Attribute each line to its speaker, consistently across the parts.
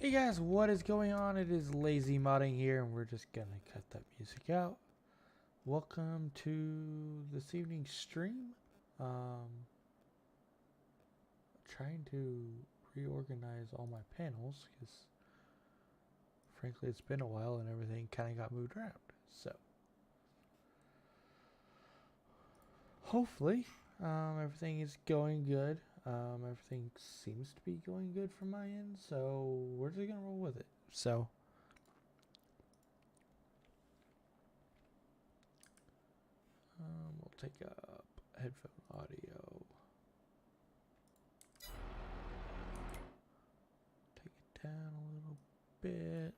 Speaker 1: Hey guys, what is going on? It is Lazy Modding here, and we're just gonna cut that music out. Welcome to this evening's stream. Trying to reorganize all my panels because, frankly, it's been a while and everything kind of got moved around. So, hopefully, everything is going good. Everything seems to be going good from my end, so we're just gonna roll with it. So. We'll take up headphone audio. Take it down a little bit.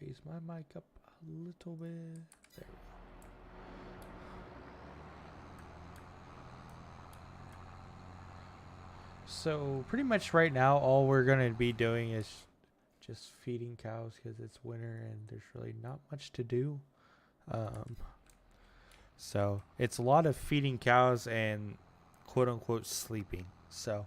Speaker 1: Raise my mic up a little bit. There we go. So pretty much right now, all we're going to be doing is just feeding cows because it's winter and there's really not much to do. So it's a lot of feeding cows and quote unquote sleeping. So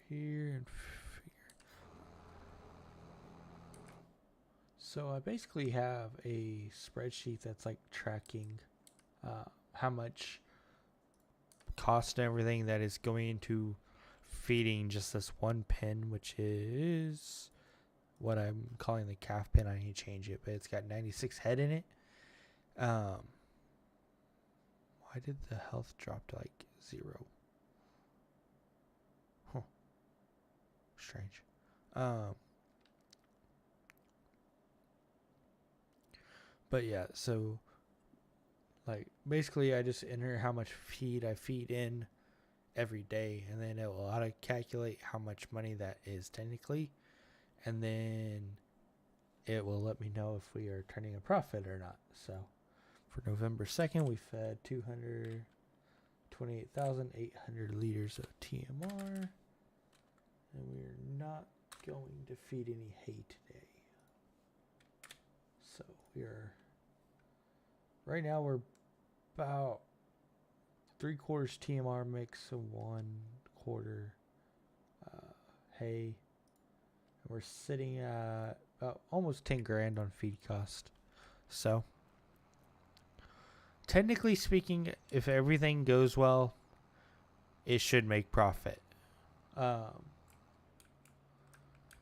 Speaker 1: here and here. So I basically have a spreadsheet that's like tracking how much cost and everything that is going into feeding just this one pen, which is what I'm calling the calf pen. I need to change it, but it's got 96 head in it. Why did the health drop to like 0? Huh. Strange. But yeah, so like basically I just enter how much feed I feed in every day, and then it will auto calculate how much money that is technically, and then it will let me know if we are turning a profit or not. So for November 2nd, we fed 228,800 liters of TMR, and we are not going to feed any hay today. So we are right now we're about 3/4 TMR mix and 1/4 hay. And we're sitting at about almost 10 grand on feed cost. So technically speaking, if everything goes well, it should make profit.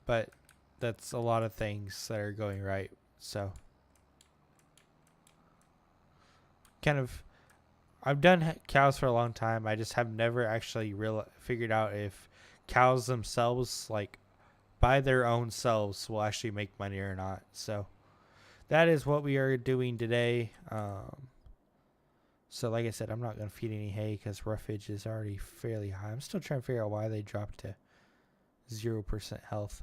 Speaker 1: But that's a lot of things that are going right. So kind of, I've done cows for a long time. I just have never actually figured out if cows themselves, like by their own selves, will actually make money or not. So that is what we are doing today. So like I said, I'm not going to feed any hay because roughage is already fairly high. I'm still trying to figure out why they dropped to 0% health.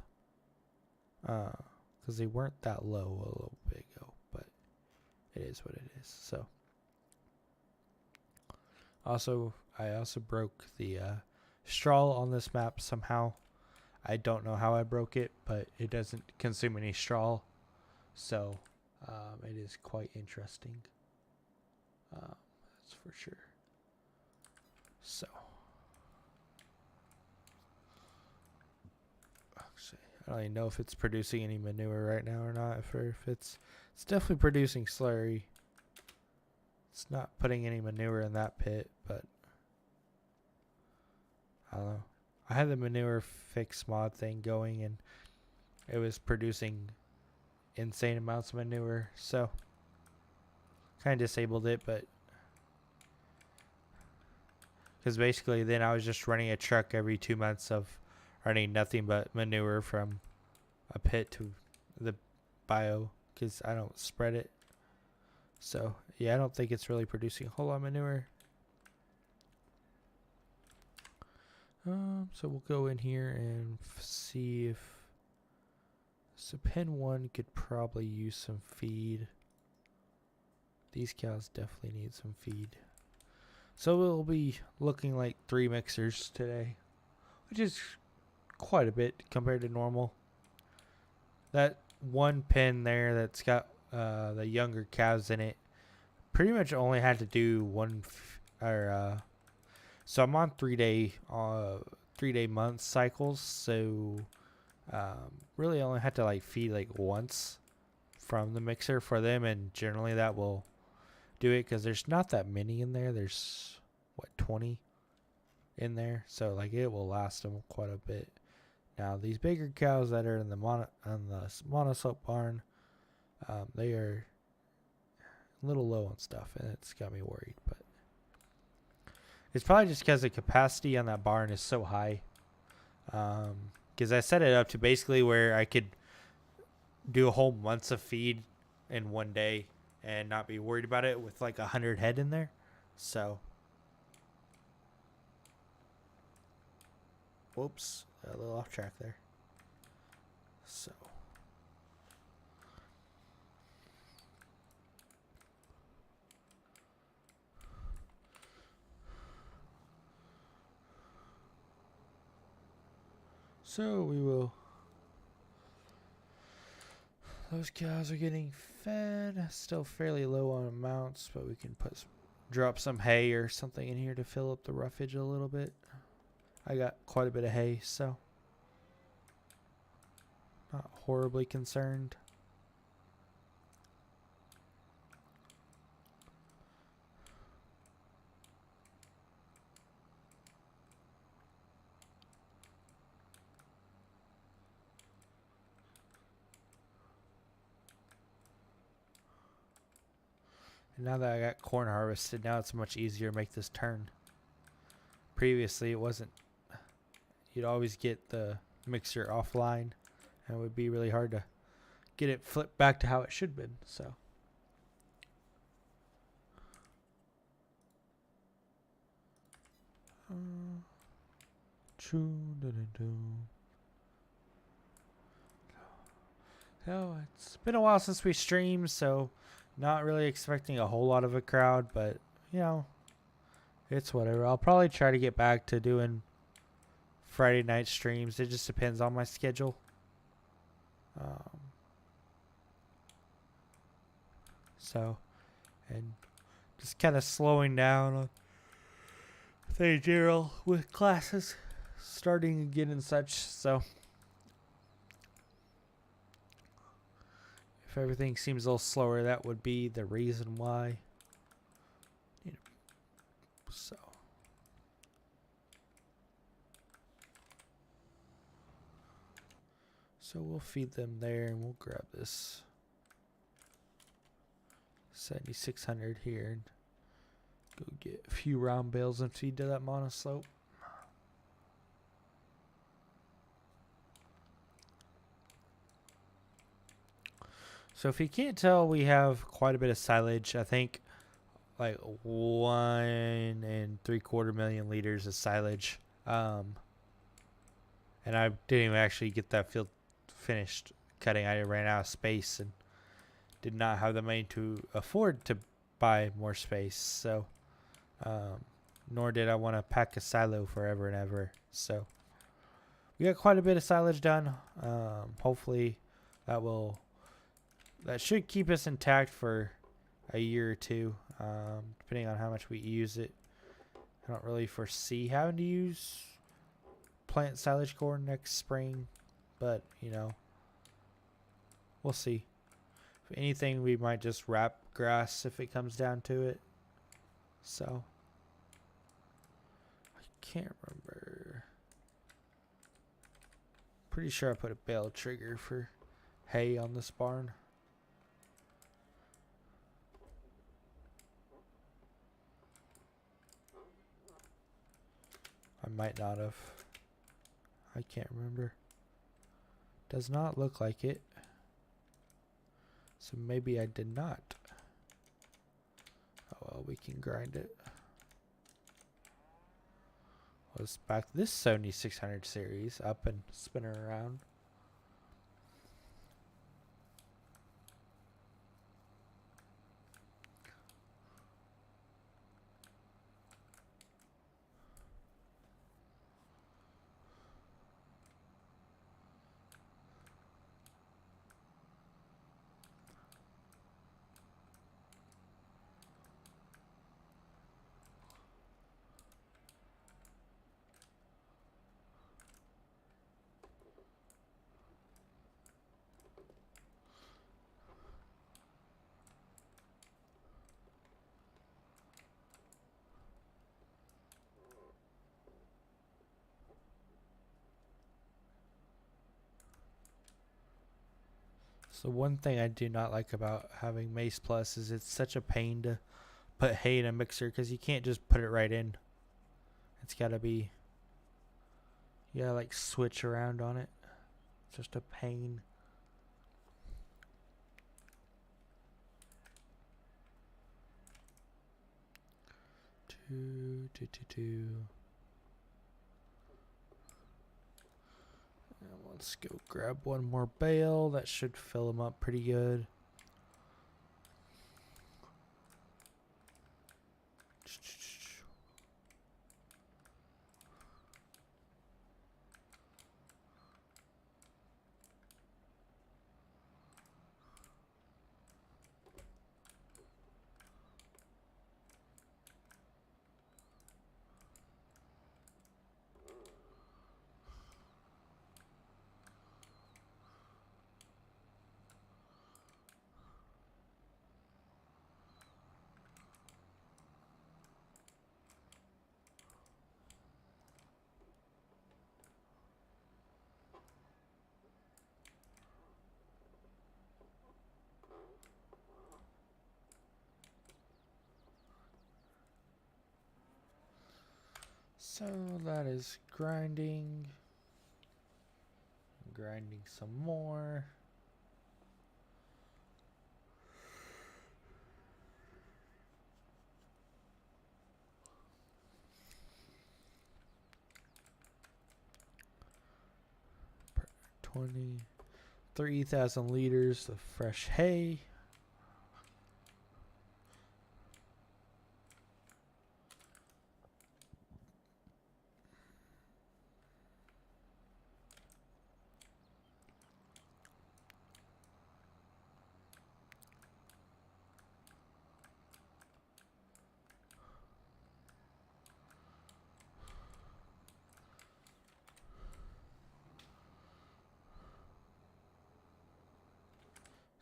Speaker 1: Because they weren't that low a little bit ago, but it is what it is. So I also broke the straw on this map somehow. I don't know how I broke it, but it doesn't consume any straw, so it is quite interesting. That's for sure. So actually, I don't even know if it's producing any manure right now or not. If it's definitely producing slurry. It's not putting any manure in that pit, but I don't know. I had the manure fix mod thing going, and it was producing insane amounts of manure, so kind of disabled it. But because basically then I was just running a truck every 2 months of running nothing but manure from a pit to the bio because I don't spread it. So yeah, I don't think it's really producing a whole lot of manure. So we'll go in here and see if so pen 1 could probably use some feed. These cows definitely need some feed. So we'll be looking like 3 mixers today, which is quite a bit compared to normal. That one pen there that's got the younger calves in it pretty much only had to do so I'm on 3-day month cycles, so really only had to like feed like once from the mixer for them, and generally that will do it because there's not that many in there. There's what, 20 in there, so like it will last them quite a bit. Now these bigger cows that are in the monoslope barn, they are a little low on stuff, and it's got me worried. But it's probably just because the capacity on that barn is so high. Because I set it up to basically where I could do a whole month's of feed in one day and not be worried about it with like 100 head in there. So, whoops, a little off track there. So we will. Those cows are getting fed. Still fairly low on amounts, but we can drop some hay or something in here to fill up the roughage a little bit. I got quite a bit of hay, so not horribly concerned. And now that I got corn harvested, now it's much easier to make this turn. Previously, it wasn't. You'd always get the mixer offline, and it would be really hard to get it flipped back to how it should have been. So. So it's been a while since we streamed, so not really expecting a whole lot of a crowd, but you know, it's whatever. I'll probably try to get back to doing Friday night streams. It just depends on my schedule. And just kind of slowing down on things general with classes starting again and such. So if everything seems a little slower, that would be the reason why. So we'll feed them there, and we'll grab this 7,600 here and go get a few round bales and feed to that monoslope. So if you can't tell, we have quite a bit of silage. I think like 1.75 million liters of silage. And I didn't even actually get that field finished cutting. I ran out of space and did not have the money to afford to buy more space. So, nor did I want to pack a silo forever and ever. So, we got quite a bit of silage done. Hopefully, that should keep us intact for a year or two, depending on how much we use it. I don't really foresee having to use plant silage corn next spring, but you know, we'll see. If anything, we might just wrap grass if it comes down to it. So I can't remember. Pretty sure I put a bale trigger for hay on this barn. I might not have. I can't remember. Does not look like it. So maybe I did not. Oh well, we can grind it. Let's back this 7600 series up and spin her around. So one thing I do not like about having Mace Plus is it's such a pain to put hay in a mixer because you can't just put it right in. It's got to be, yeah, like switch around on it. It's just a pain. Two. And let's go grab one more bale. That should fill them up pretty good. So that is grinding. Grinding some more. Per 23,000 liters of fresh hay.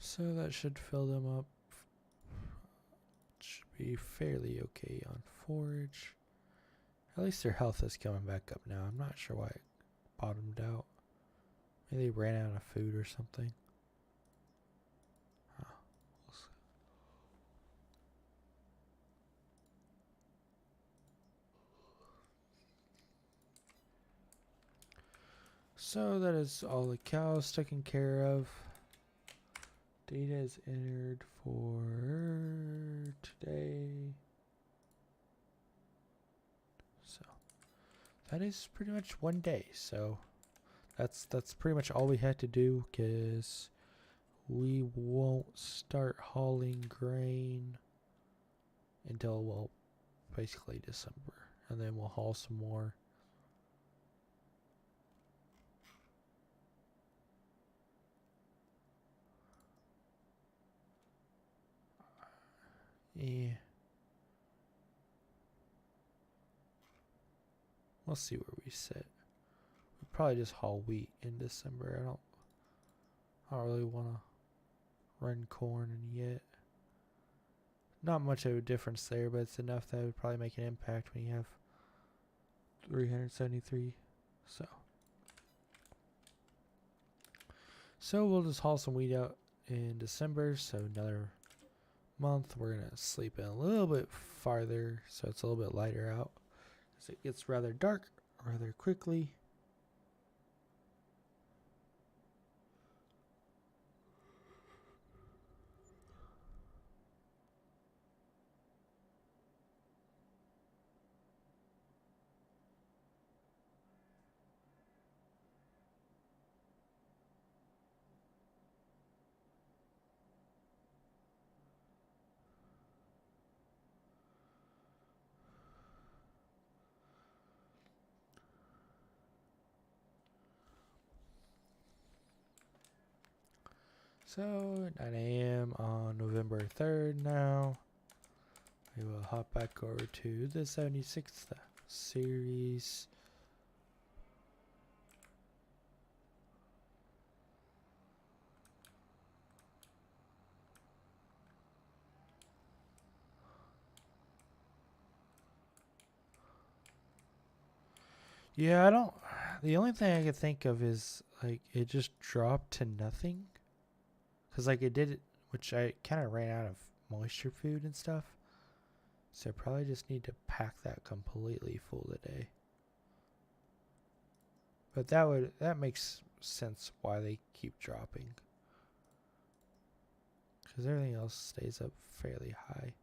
Speaker 1: So that should fill them up. Should be fairly okay on forage. At least their health is coming back up now. I'm not sure why it bottomed out. Maybe they ran out of food or something. Huh. So that is all the cows taken care of. Data is entered for today. So that is pretty much one day. So that's pretty much all we had to do, because we won't start hauling grain until, well, basically December, and then we'll haul some more. Yeah. We'll see where we sit. We'll probably just haul wheat in December. I don't really want to run corn in yet. Not much of a difference there, but it's enough that it would probably make an impact when you have 373. So we'll just haul some wheat out in December. So another month. We're going to sleep in a little bit farther, so it's a little bit lighter out, because it gets rather dark rather quickly. So 9 a.m. on November 3rd now. We will hop back over to the 76th series. Yeah, I don't. The only thing I could think of is like it just dropped to nothing. Cause like it did, which I kind of ran out of moisture food and stuff. So I probably just need to pack that completely full today. But that makes sense why they keep dropping. Cause everything else stays up fairly high.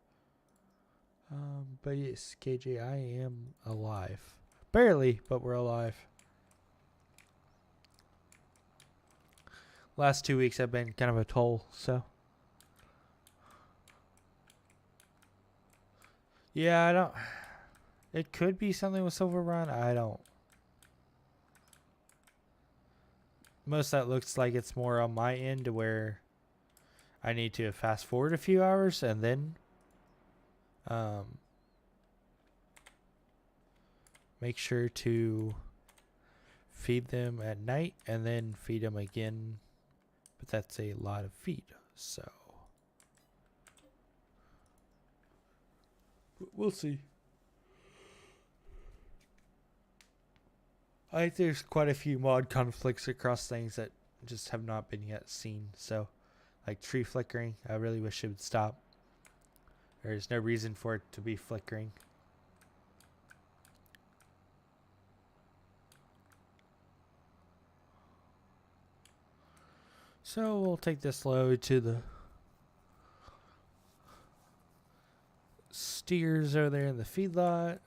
Speaker 1: But yes, KJ, I am alive. Barely, but we're alive. Last 2 weeks have been kind of a toll, so. Yeah, I don't. It could be something with Silver Run. I don't. Most of that looks like it's more on my end to where I need to fast forward a few hours and then make sure to feed them at night and then feed them again. But that's a lot of feed, so we'll see. I think there's quite a few mod conflicts across things that just have not been yet seen. So, like tree flickering, I really wish it would stop. There's no reason for it to be flickering. So we'll take this load to the steers over there in the feedlot.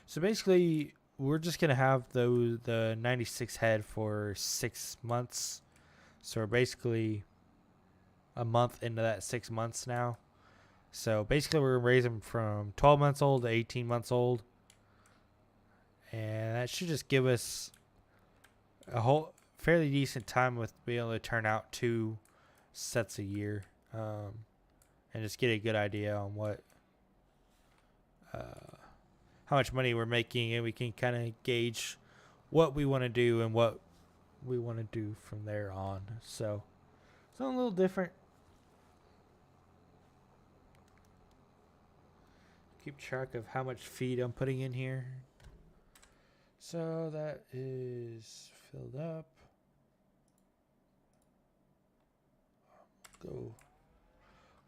Speaker 1: So basically, we're just gonna have the 96 head for 6 months. So we're basically a month into that 6 months now. So basically, we're raising them from 12 months old to 18 months old, and that should just give us a whole fairly decent time with being able to turn out 2 sets a year, and just get a good idea on what how much money we're making, and we can kind of gauge what we want to do and what we want to do from there on. So something a little different. Keep track of how much feed I'm putting in here. So that is filled up.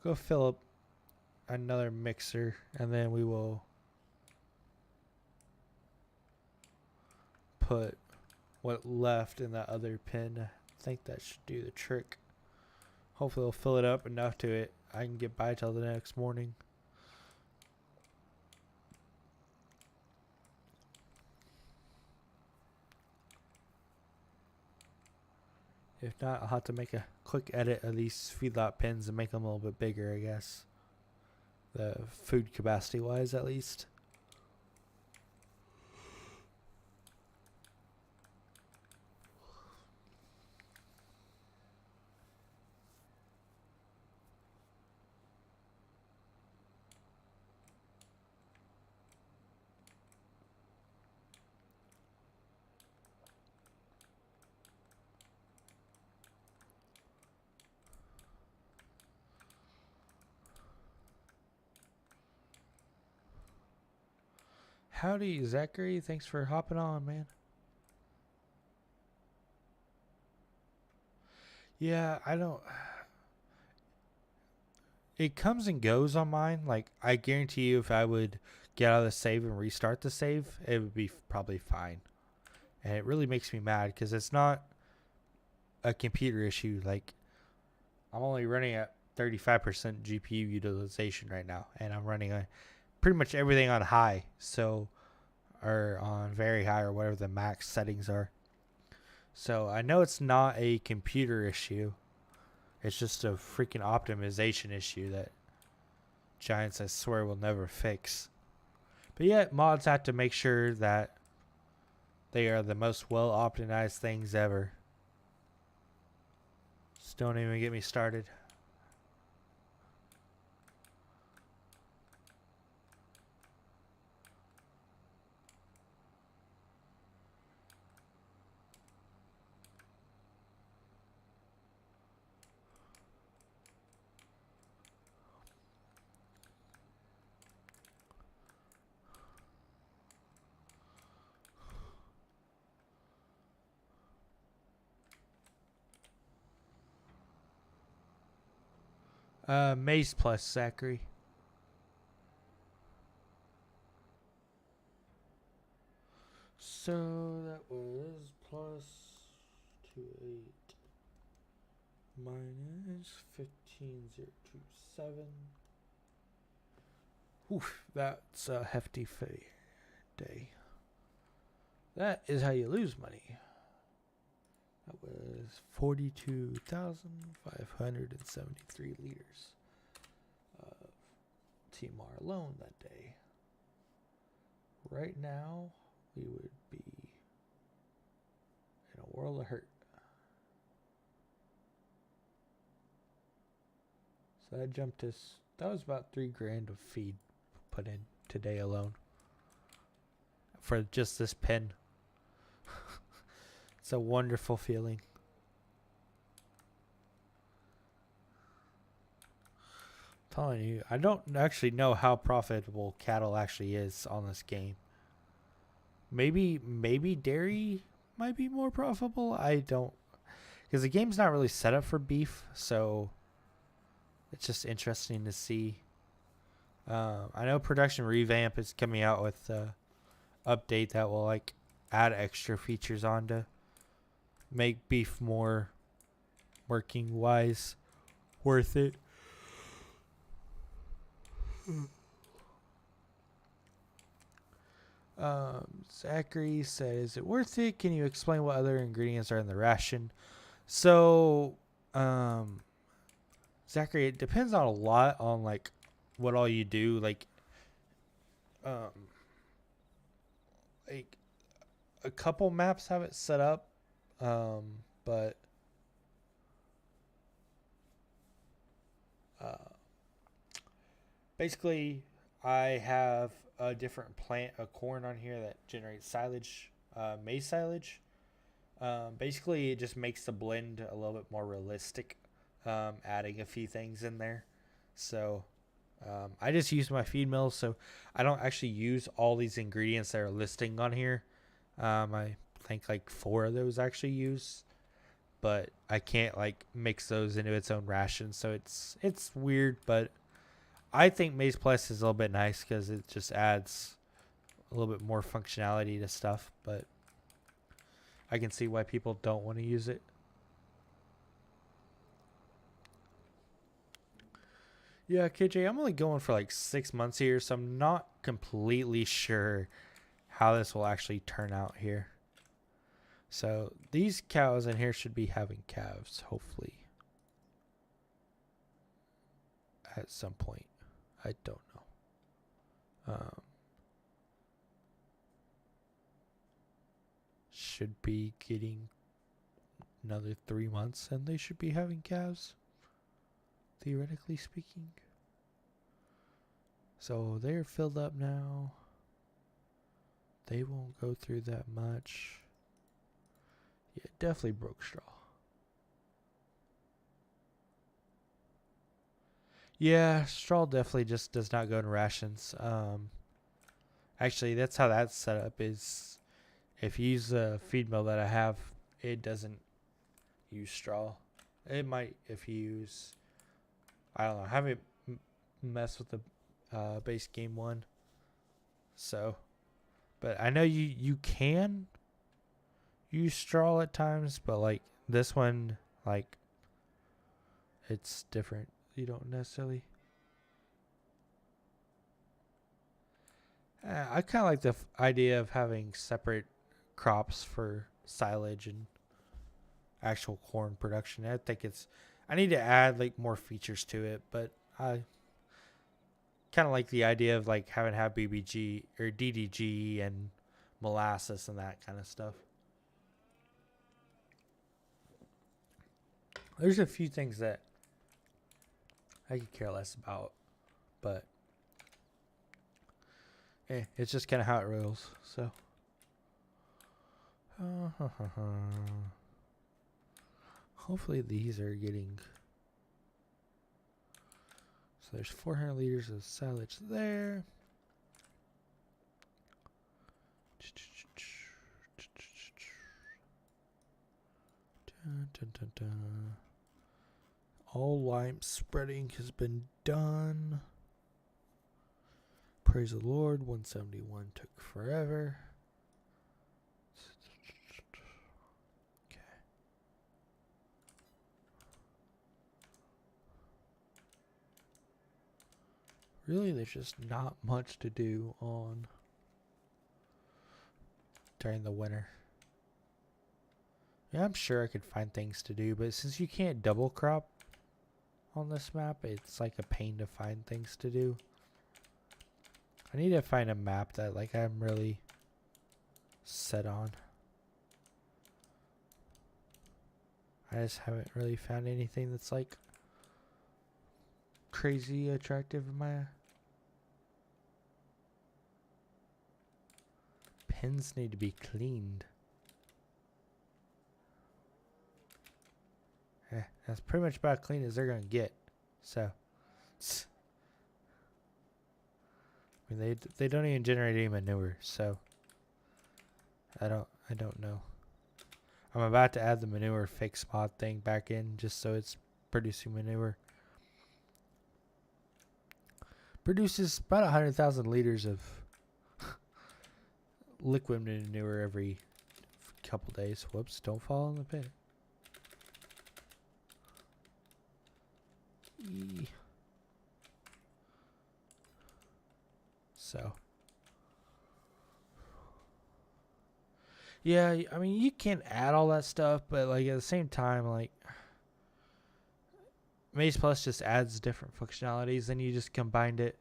Speaker 1: Go fill up another mixer, and then we will put what left in that other pin. I think that should do the trick. Hopefully it'll fill it up enough to it I can get by till the next morning. If not, I'll have to make a quick edit of these feedlot pins and make them a little bit bigger, I guess. The food capacity wise, at least. Howdy, Zachary. Thanks for hopping on, man. Yeah, I don't. It comes and goes on mine. Like, I guarantee you, if I would get out of the save and restart the save, it would be probably fine. And it really makes me mad because it's not a computer issue. Like, I'm only running at 35% GPU utilization right now, and I'm running pretty much everything on high, so, or on very high, or whatever the max settings are. So I know it's not a computer issue. It's just a freaking optimization issue that Giants, I swear, will never fix. But yet, mods have to make sure that they are the most well optimized things ever. Just don't even get me started. Maze plus, Zachary. So that was plus 28 minus 15027. Oof, that's a hefty day. That is how you lose money. That was 42,573 liters of TMR alone that day. Right now, we would be in a world of hurt. So that jumped us. That was about $3,000 of feed put in today alone for just this pen. It's a wonderful feeling. I'm telling you, I don't actually know how profitable cattle actually is on this game. Maybe dairy might be more profitable. I don't, because the game's not really set up for beef, so it's just interesting to see. I know Production Revamp is coming out with an update that will like add extra features on to make beef more working wise worth it. Zachary said, is it worth it? Can you explain what other ingredients are in the ration? So, Zachary, it depends on a lot on like what all you do. Like a couple maps have it set up, but basically I have a different plant of corn on here that generates silage, maize silage. Basically, it just makes the blend a little bit more realistic, adding a few things in there. So I just use my feed mill, so I don't actually use all these ingredients that are listing on here. I think like 4 of those actually use, but I can't like mix those into its own ration, so it's weird. But I think Maize Plus is a little bit nice because it just adds a little bit more functionality to stuff, but I can see why people don't want to use it. Yeah, KJ, I'm only going for like 6 months here, so I'm not completely sure how this will actually turn out here. So these cows in here should be having calves, hopefully, at some point. I don't know. Should be getting another 3 months and they should be having calves, theoretically speaking. So they're filled up now. They won't go through that much. Yeah, definitely broke straw. Yeah, straw definitely just does not go in rations. Actually, that's how that's set up. Is if you use the feed mill that I have, it doesn't use straw. It might if you use, I don't know. I haven't messed with the base game one. So, but I know you can use straw at times, but like this one, like it's different. You don't necessarily. I kind of like the idea of having separate crops for silage and actual corn production. I think I need to add like more features to it, but I kind of like the idea of like having BBG or DDG and molasses and that kind of stuff. There's a few things that I could care less about, but it's just kind of how it rolls. So, hopefully these are getting. So there's 400 liters of silage there. Dun, dun, dun, dun. All lime spreading has been done. Praise the Lord. 171 took forever. Okay. Really, there's just not much to do on during the winter. Yeah, I'm sure I could find things to do, but since you can't double crop on this map, it's like a pain to find things to do. I need to find a map that like I'm really set on. I just haven't really found anything that's like crazy attractive in my pins need to be cleaned. That's pretty much about clean as they're gonna get. So, I mean, they don't even generate any manure. So, I don't know. I'm about to add the manure fix mod thing back in just so it's producing manure. Produces about 100,000 liters of liquid manure every couple days. Whoops! Don't fall in the pit. So, yeah, I mean, you can add all that stuff, but like at the same time, like Maze Plus just adds different functionalities, and you just combined it.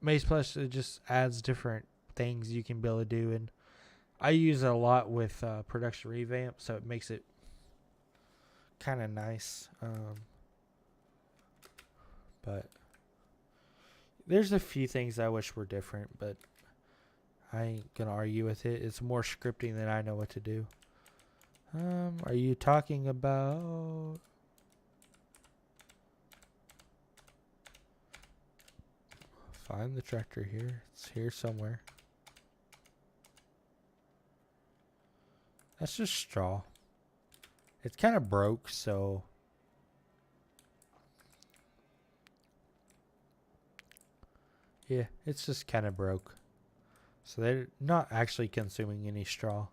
Speaker 1: Maze Plus it just adds different things you can be able to do, and I use it a lot with production revamp, so it makes it kind of nice. But there's a few things I wish were different, but I ain't gonna argue with it. It's more scripting than I know what to do. Are you talking about? Find the tractor here. It's here somewhere. That's just straw. It's kind of broke, so yeah, it's just kind of broke. So they're not actually consuming any straw.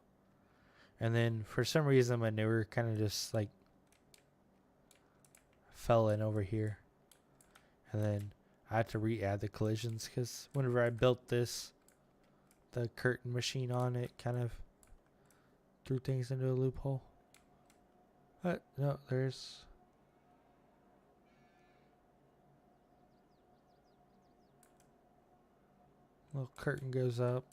Speaker 1: And then for some reason manure kind of just like fell in over here. And then I had to re-add the collisions because whenever I built this, the curtain machine on it kind of threw things into a loophole. But no, there's... little curtain goes up.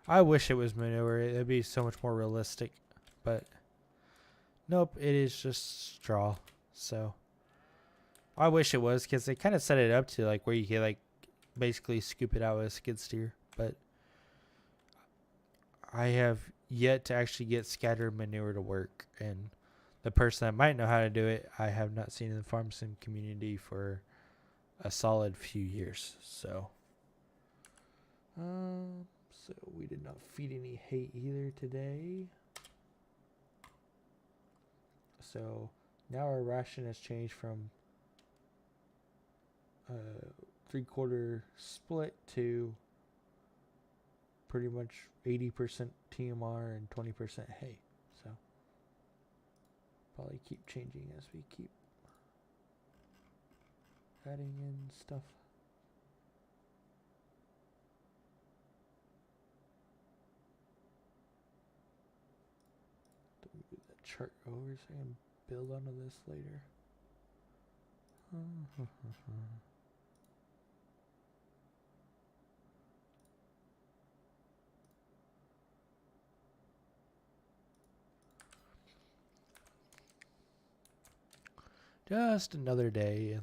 Speaker 1: I wish it was manure. It'd be so much more realistic. But nope, it is just straw. So I wish it was because they kind of set it up to like where you can like basically scoop it out with a skid steer. But I have yet to actually get scattered manure to work. And the person that might know how to do it, I have not seen in the farm sim community for a solid few years. So we did not feed any hay either today. So now our ration has changed from 3/4 split to pretty much 80% TMR and 20% hay. So probably keep changing as we keep adding in stuff. chart over so I can build onto this later. Just another day, and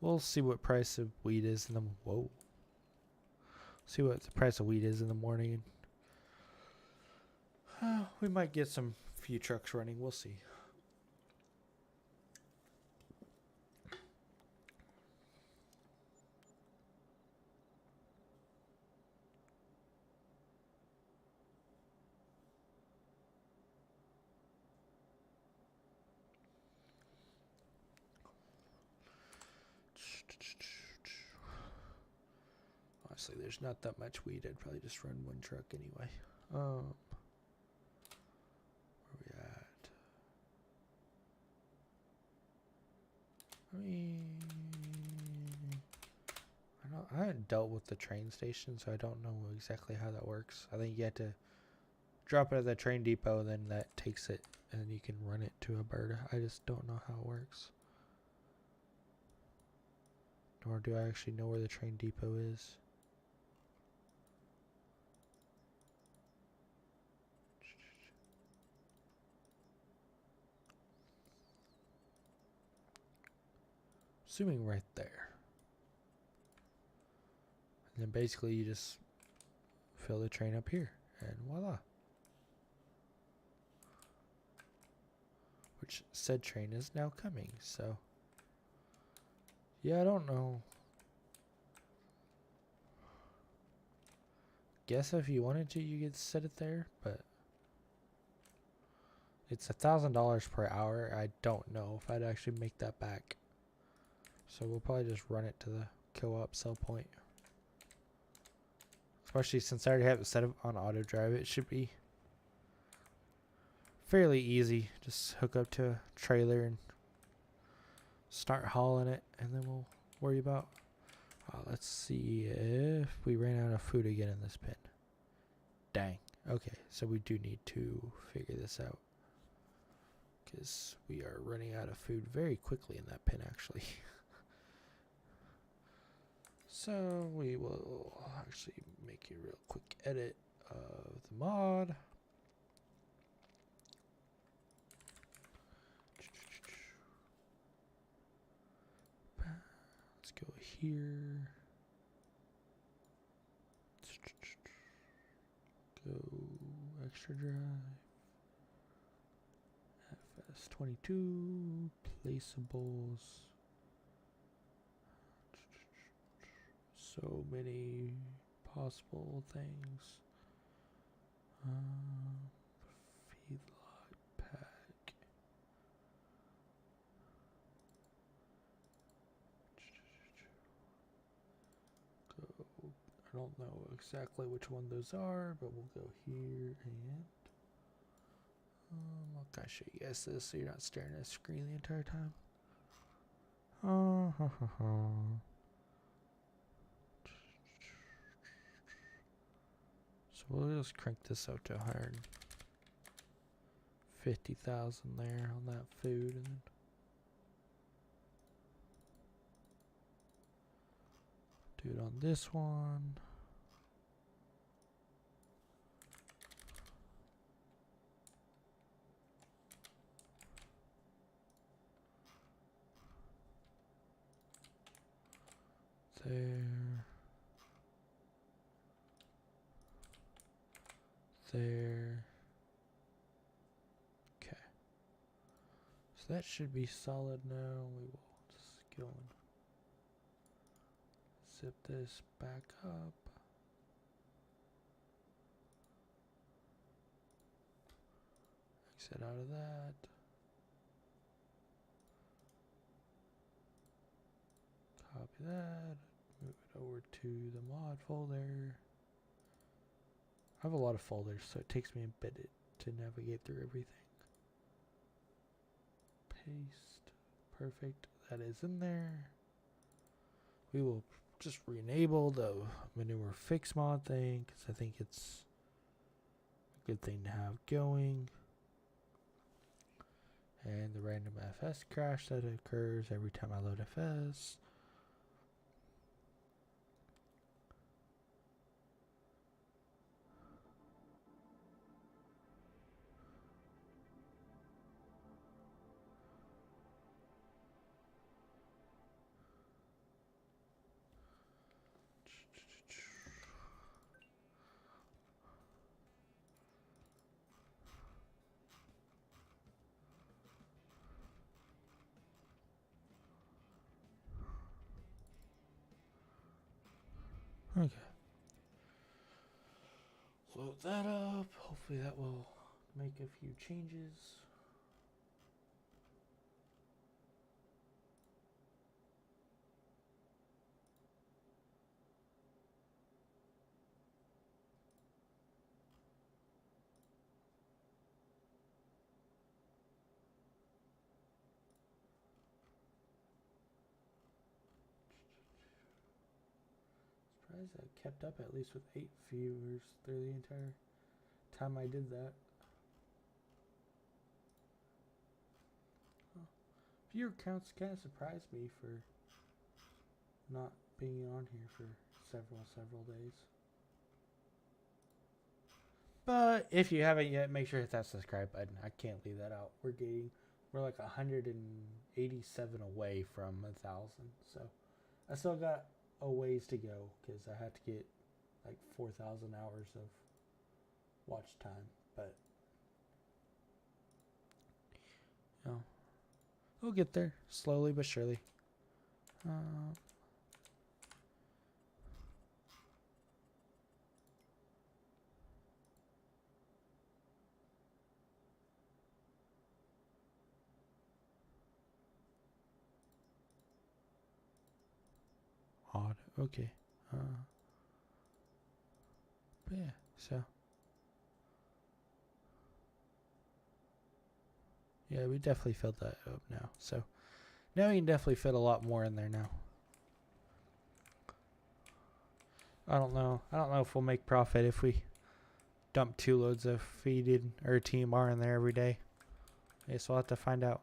Speaker 1: we'll see what price of wheat is in the see what the price of wheat is in the morning. We might get some few trucks running. We'll see. Honestly, there's not that much wheat. I'd probably just run one truck anyway. Where we at? I mean, I haven't dealt with the train station, so I don't know exactly how that works. I think you have to drop it at the train depot, and then that takes it, and then you can run it to Alberta. I just don't know how it works. Nor do I actually know where the train depot is. Assuming right there. And then basically you just fill the train up here, and voila. Which said train is now coming, so yeah, I don't know. Guess if you wanted to, you could set it there, but it's $1,000 per hour. I don't know if I'd actually make that back. So we'll probably just run it to the co-op sell point. Especially since I already have it set up on auto drive, it should be fairly easy. Just hook up to a trailer and start hauling it, and then we'll worry about. Let's see if we ran out of food again in this pen. Dang. Okay, so we do need to figure this out, because we are running out of food very quickly in that pen, actually. So we will actually make a real quick edit of the mod. Let's go here. Go extra drive. FS22 placeables. So many possible things. Feedlot pack. Go. I don't know exactly which one those are, but we'll go here and I'll kind of show you guys this so you're not staring at the screen the entire time. So we'll just crank this up to 150,000 there on that food, and then do it on this one. There. Okay. So that should be solid now. We will just go and zip this back up. Exit out of that. Copy that. Move it over to the mod folder. I have a lot of folders, so it takes me a bit to navigate through everything. Paste. Perfect. That is in there. We will just re-enable the manure fix mod thing, because I think it's a good thing to have going. And the random FS crash that occurs every time I load FS. Okay. Load that up. Hopefully that will make a few changes. Surprised I kept up at least with 8 viewers through the entire time I did that. Viewer counts kind of surprised me for not being on here for several days. But if you haven't yet, make sure to hit that subscribe button. I can't leave that out. We're like 187 away from 1,000. So I still got a ways to go because I have to get like 4,000 hours of watch time. But you know, we'll get there slowly but surely. Odd. Okay. But yeah, so. Yeah, we definitely filled that up now. So now we can definitely fit a lot more in there now. I don't know if we'll make profit if we dump 2 loads of feeded or TMR in there every day. I guess we'll have to find out.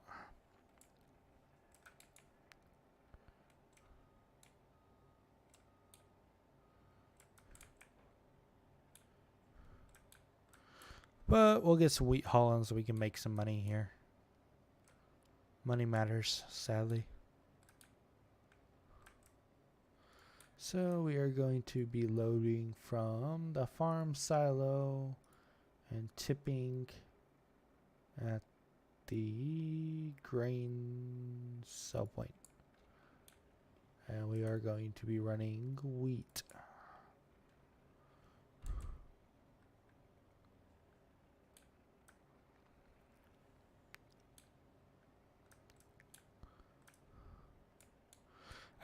Speaker 1: But we'll get some wheat haulings so we can make some money here. Money matters, sadly. So we are going to be loading from the farm silo and tipping at the grain sell point. And we are going to be running wheat.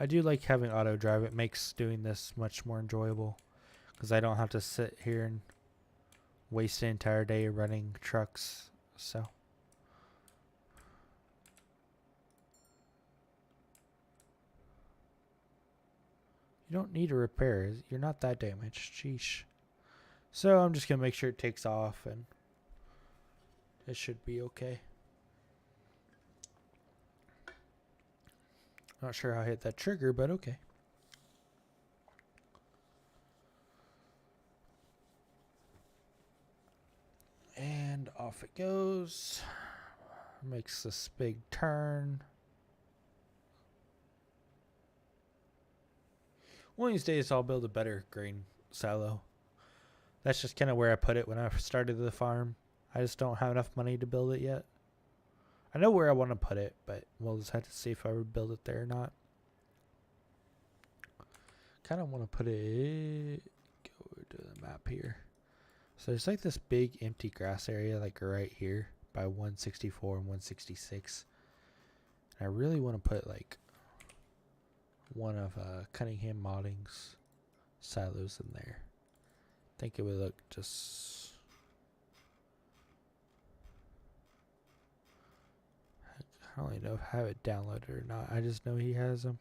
Speaker 1: I do like having auto drive. It makes doing this much more enjoyable because I don't have to sit here and waste an entire day running trucks. So you don't need a repair. You're not that damaged. Sheesh. So I'm just going to make sure it takes off and it should be okay. Not sure how I hit that trigger, but okay. And off it goes. Makes this big turn. One of these days I'll build a better grain silo. That's just kind of where I put it when I started the farm. I just don't have enough money to build it yet. I know where I want to put it, but we'll just have to see if I would build it there or not. Kind of want to put it, go to the map here. So there's like this big empty grass area like right here by 164 and 166. And I really want to put like one of Cunningham Modding's silos in there. I think it would look just... I don't even know if I have it downloaded or not. I just know he has them.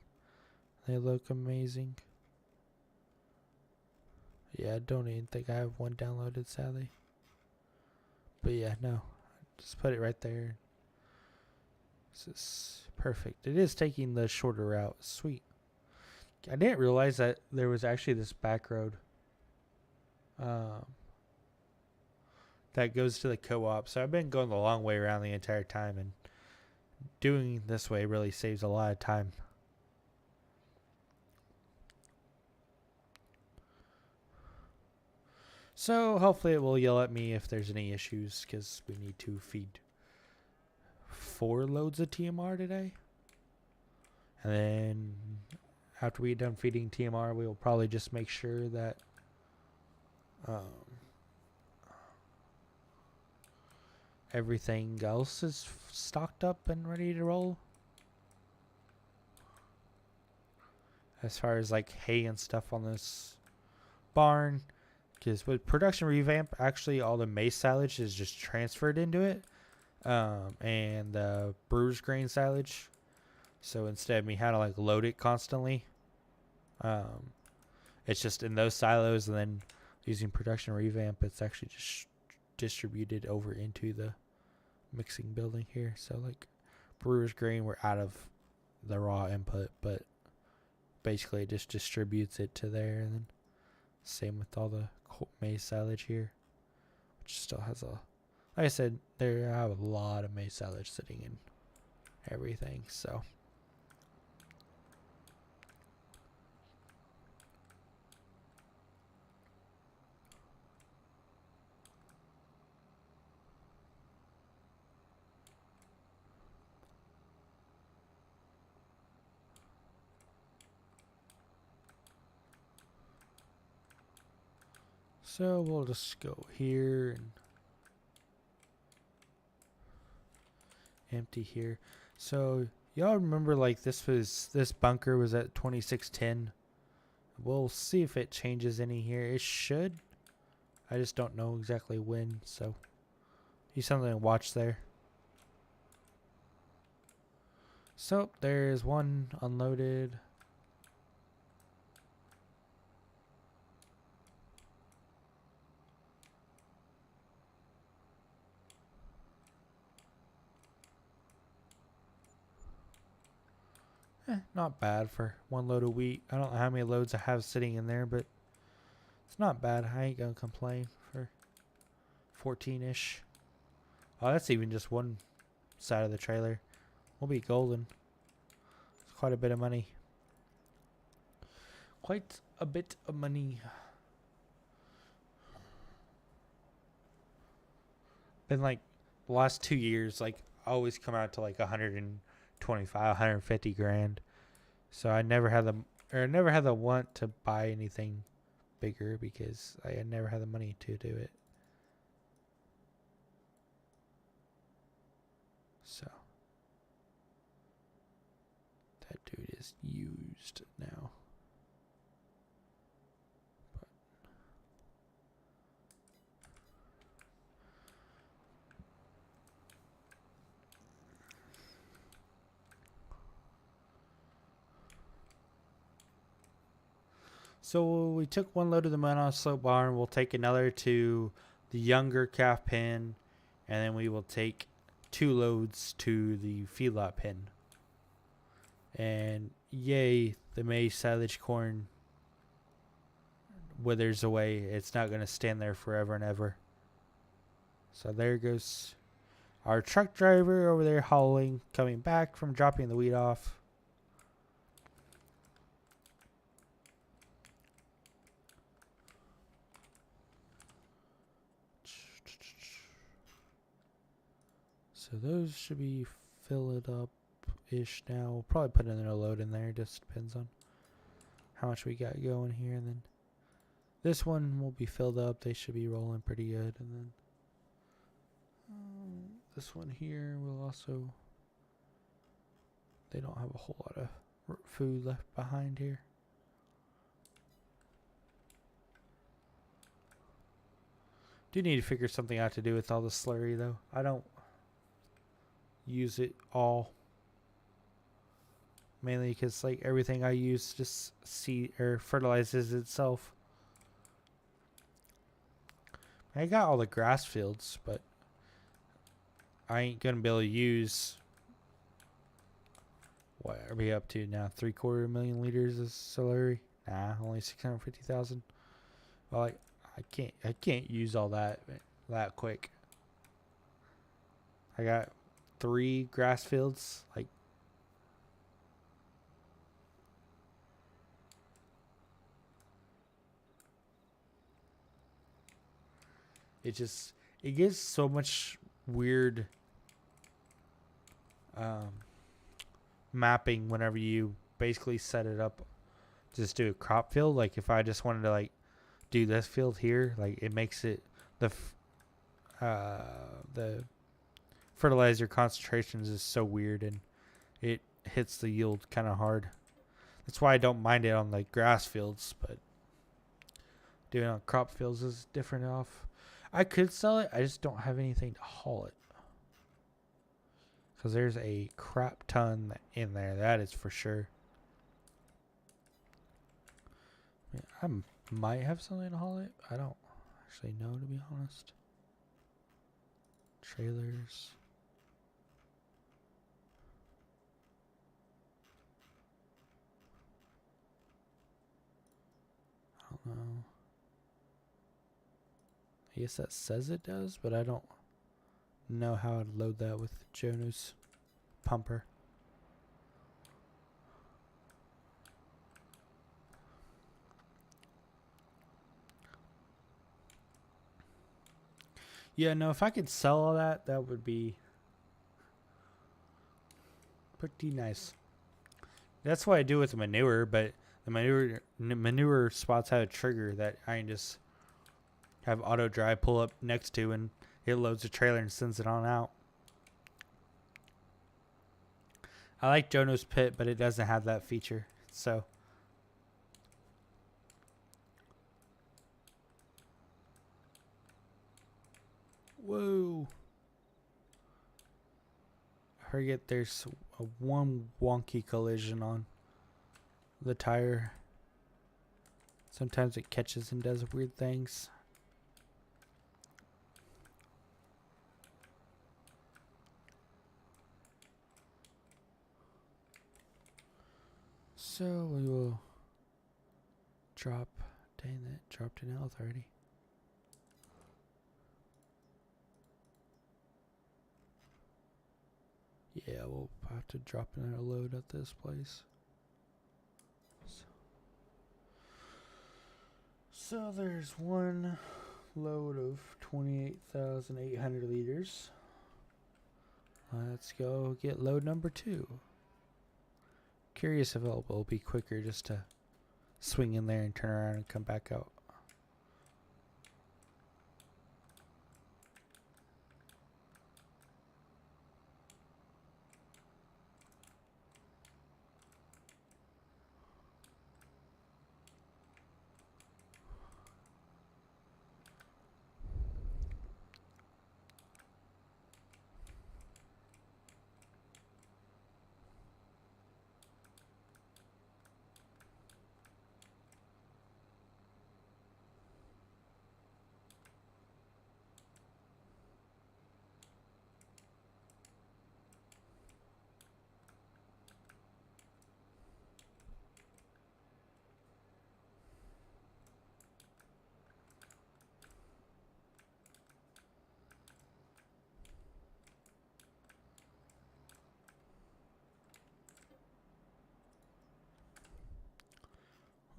Speaker 1: They look amazing. Yeah, I don't even think I have one downloaded, sadly. But yeah, no. Just put it right there. This is perfect. It is taking the shorter route. Sweet. I didn't realize that there was actually this back road um, that goes to the co-op. So I've been going the long way around the entire time, and doing this way really saves a lot of time. So hopefully it will yell at me if there's any issues, because we need to feed 4 loads of TMR today. And then after we're done feeding TMR, we will probably just make sure that everything else is stocked up and ready to roll. As far as like hay and stuff on this barn. Because with production revamp, actually all the maize silage is just transferred into it. And the brewer's grain silage. So instead of me having to like load it constantly, it's just in those silos, and then using production revamp, it's actually just distributed over into the mixing building here. So like brewer's grain, we're out of the raw input, but basically it just distributes it to there. And then same with all the maize silage here, which still has a, like I said, there I have a lot of maize silage sitting in everything. So we'll just go here and empty here. So y'all remember, like, this bunker was at 2610. We'll see if it changes any here. It should. I just don't know exactly when, so he's something to watch there. So there's one unloaded. Not bad for one load of wheat. I don't know how many loads I have sitting in there, but it's not bad. I ain't gonna complain for 14-ish. Oh, that's even just one side of the trailer. We'll be golden. It's quite a bit of money. Quite a bit of money. Been like the last 2 years, like always come out to like 125, 150 grand. So I never had the want to buy anything bigger because I had never had the money to do it. So that dude is used now. So we took one load of the Mono Slope barn. We'll take another to the younger calf pen, and then we will take 2 loads to the feedlot pen. And yay, the maize silage corn withers away. It's not going to stand there forever and ever. So there goes our truck driver over there hauling, coming back from dropping the wheat off. So those should be filled up-ish now. We'll probably put another load in there. Just depends on how much we got going here. And then this one will be filled up. They should be rolling pretty good. And then this one here will also... They don't have a whole lot of food left behind here. Do need to figure something out to do with all the slurry, though. I don't use it all, mainly because like everything I use just fertilizes itself. I got all the grass fields, but I ain't gonna be able to use what are we up to now? 750,000 liters of slurry? Nah, only 650,000. Well, I can't use all that quick. I got 3 grass fields. Like, it gives so much weird mapping whenever you basically set it up. Just do a crop field. Like if I just wanted to like do this field here, like it makes it the fertilizer concentrations is so weird and it hits the yield kind of hard. That's why I don't mind it on like grass fields, but doing it on crop fields is different off. I could sell it. I just don't have anything to haul it. Because there's a crap ton in there. That is for sure. I might have something to haul it. I don't actually know, to be honest. Trailers. I don't know. I guess that says it does, but I don't know how I'd load that with Jonas pumper. Yeah, no, if I could sell all that, that would be pretty nice. That's what I do with the manure, but the manure spots have a trigger that I can just have auto dry pull up next to, and it loads the trailer and sends it on out. I like Jono's Pit, but it doesn't have that feature. So whoa. I forget there's a one wonky collision on the tire. Sometimes it catches and does weird things. So we will drop, dang it, dropped in health already. Yeah, we'll have to drop in our load at this place. So there's one load of 28,800 liters. Let's go get load number 2. Curious if it will be quicker just to swing in there and turn around and come back out.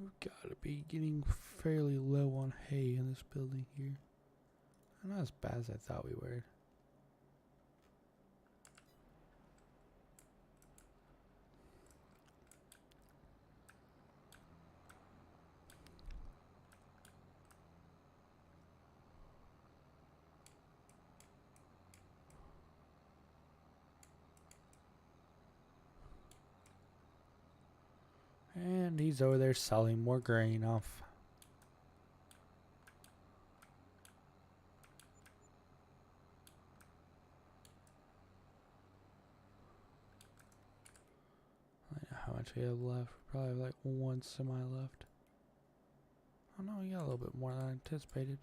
Speaker 1: We've got to be getting fairly low on hay in this building here. Not as bad as I thought we were. And he's over there selling more grain off. I don't know how much we have left. Probably have like one semi left. Oh no, we got a little bit more than I anticipated.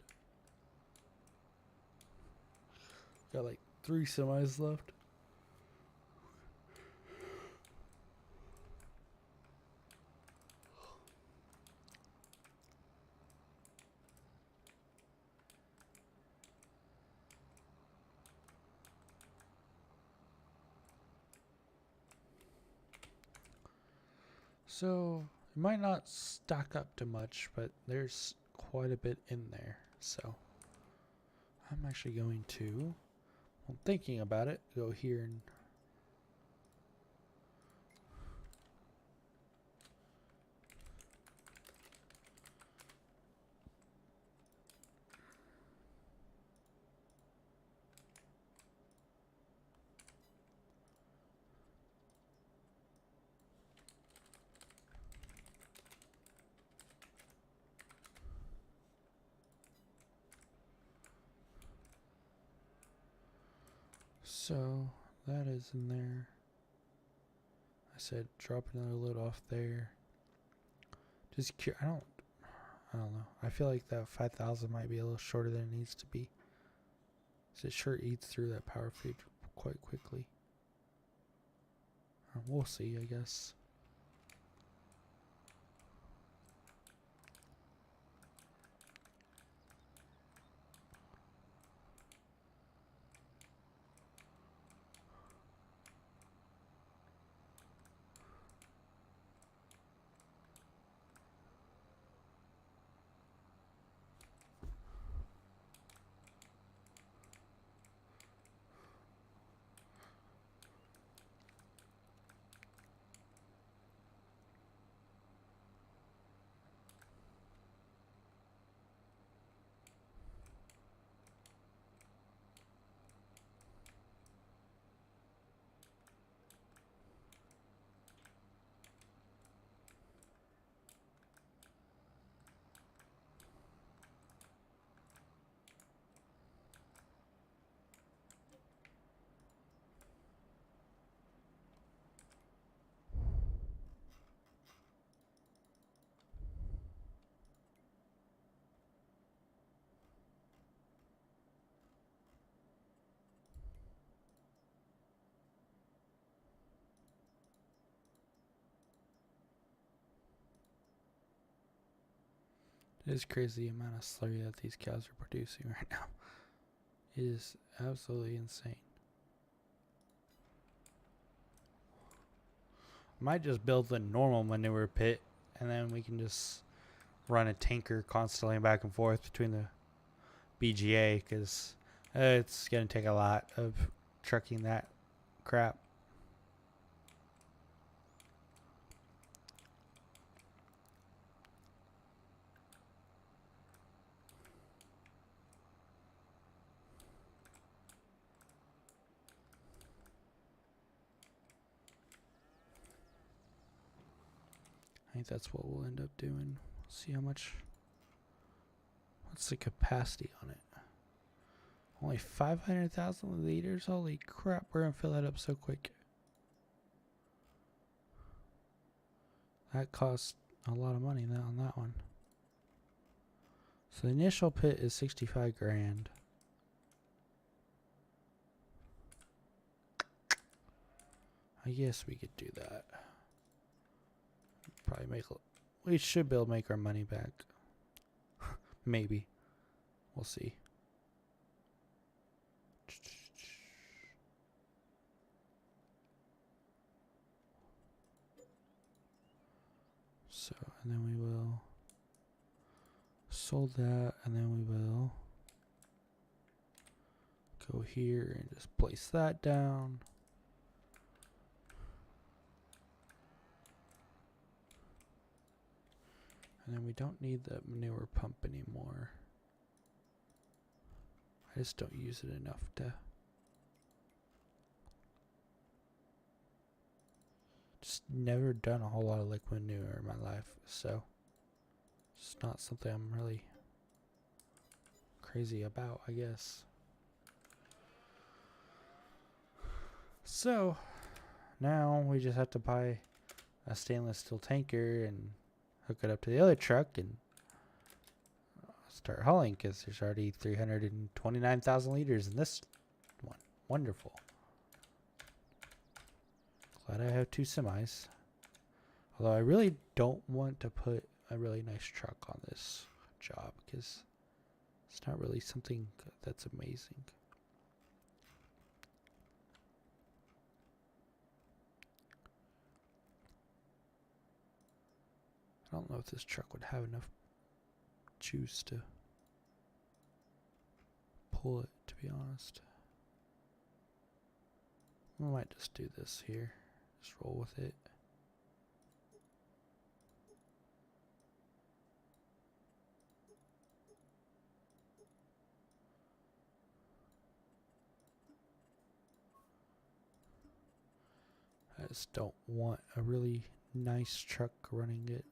Speaker 1: Got like 3 semis left. So it might not stack up to much, but there's quite a bit in there. So I'm actually going to, well, thinking about it, go here and so that is in there. I said drop another load off there. Just I don't know. I feel like that 5,000 might be a little shorter than it needs to be. So it sure eats through that power feed quite quickly. We'll see, I guess. It is crazy the amount of slurry that these cows are producing right now. It is absolutely insane. Might just build the normal manure pit and then we can just run a tanker constantly back and forth between the BGA because it's going to take a lot of trucking that crap. I think that's what we'll end up doing. See how much. What's the capacity on it? Only 500,000 liters? Holy crap, we're going to fill that up so quick. That costs a lot of money on that one. So the initial pit is 65 grand. I guess we could do that. Probably we should be able to make our money back. Maybe. We'll see. So, and then we will sold that, and then we will go here and just place that down. And then we don't need the manure pump anymore. I just don't use it enough to. Just never done a whole lot of liquid manure in my life, so it's not something I'm really crazy about, I guess. So now we just have to buy a stainless steel tanker and hook it up to the other truck and start hauling because there's already 329,000 liters in this one. Wonderful. Glad I have two semis. Although I really don't want to put a really nice truck on this job because it's not really something that's amazing. don't know if this truck would have enough juice to pull it, to be honest. We might just do this here. Just roll with it. I just don't want a really nice truck running it.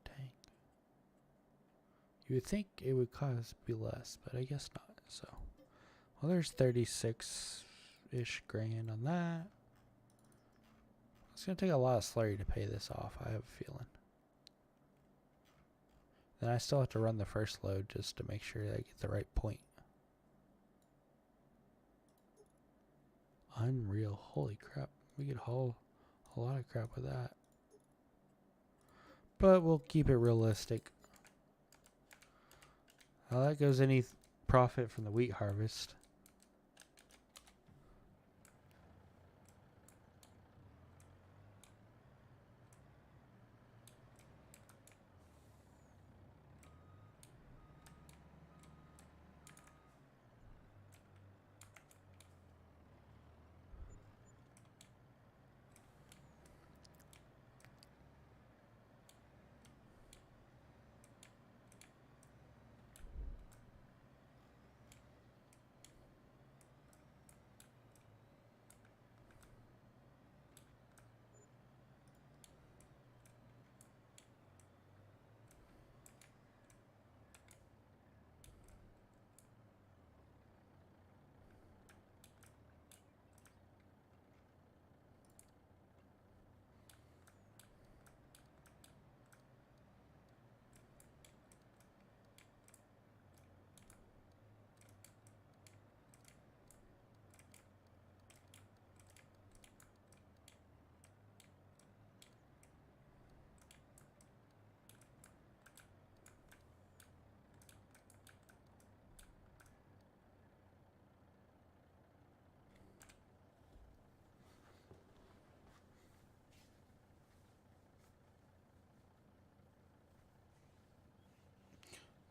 Speaker 1: Dang. You would think it would cost be less, but I guess not. So, well, there's 36-ish grand on that. It's going to take a lot of slurry to pay this off, I have a feeling. Then I still have to run the first load just to make sure that I get the right point. Unreal. Holy crap. We could haul a lot of crap with that. But we'll keep it realistic. Well, that goes any profit from the wheat harvest.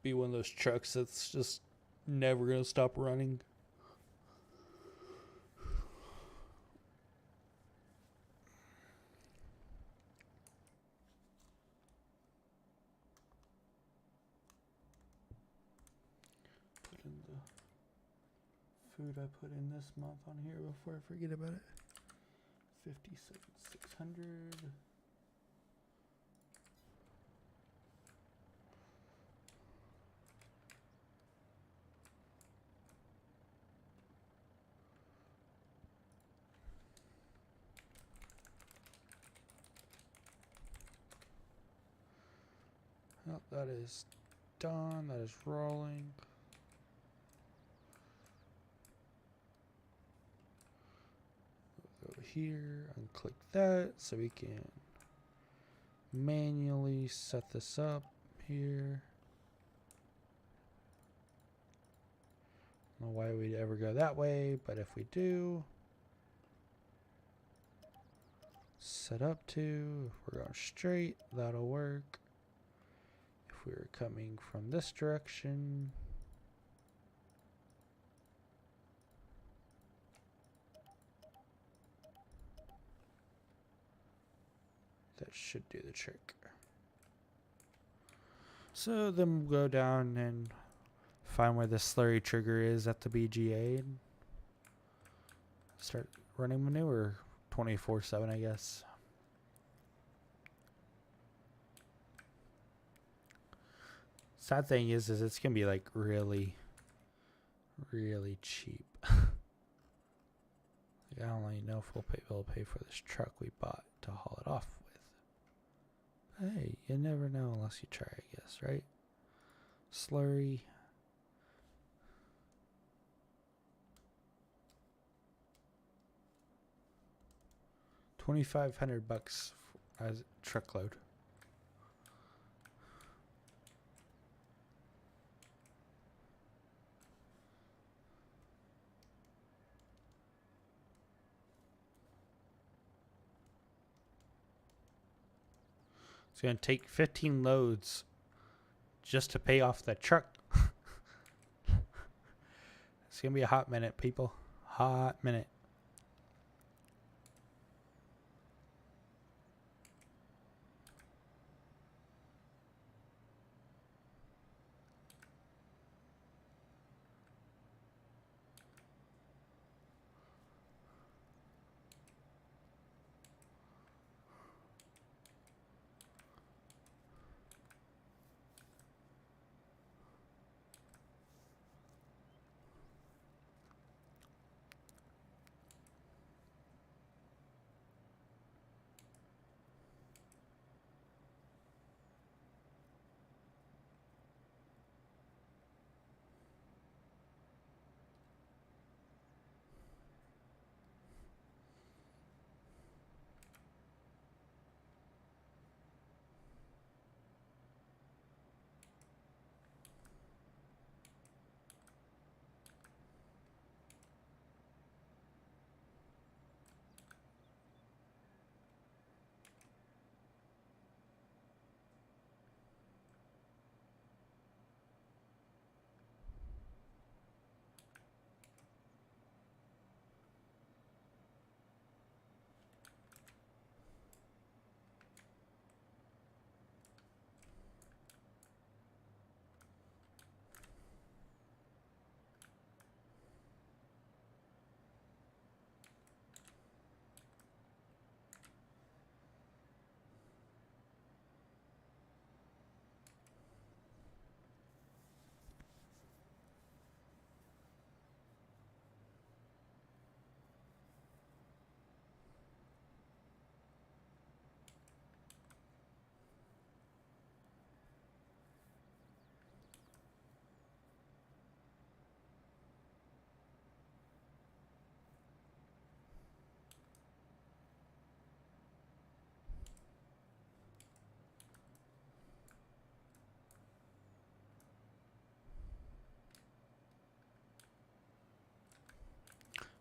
Speaker 1: Be one of those trucks that's just never going to stop running. Put in the food I put in this month on here before I forget about it. 57,600. Well, that is done. That is rolling. Go here and click that so we can manually set this up here. I don't know why we'd ever go that way, but if we do, set up to, if we're going straight, that'll work. If we were coming from this direction, that should do the trick. So then we'll go down and find where the slurry trigger is at the BGA and start running manure 24/7, I guess. Sad thing is it's gonna be like really, really cheap. Like, I don't really know if we'll be able to pay for this truck we bought to haul it off with. Hey, you never know unless you try, I guess, right? Slurry. $2,500 as a truckload. It's going to take 15 loads just to pay off the truck. It's going to be a hot minute, people. Hot minute.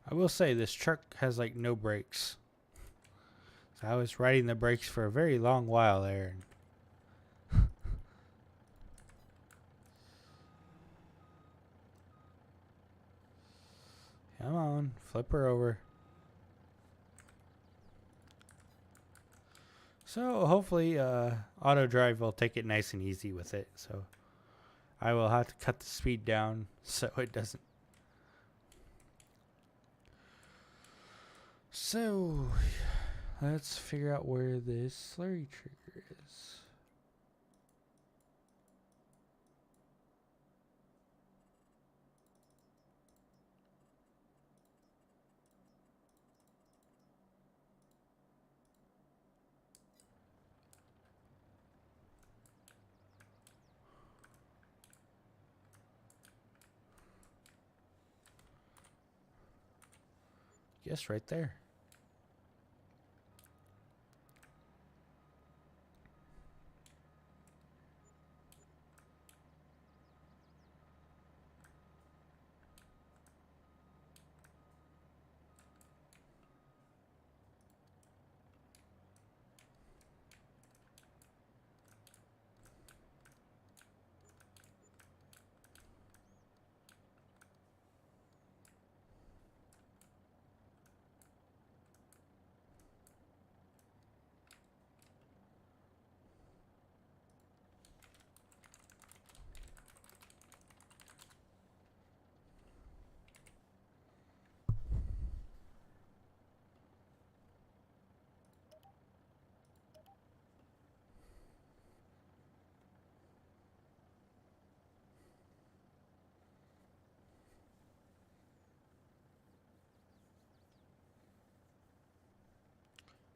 Speaker 1: I will say this truck has like no brakes. So I was riding the brakes for a very long while there. Come on, flip her over. So hopefully auto drive will take it nice and easy with it. So I will have to cut the speed down so it doesn't. So let's figure out where this slurry trigger is. Yes, right there.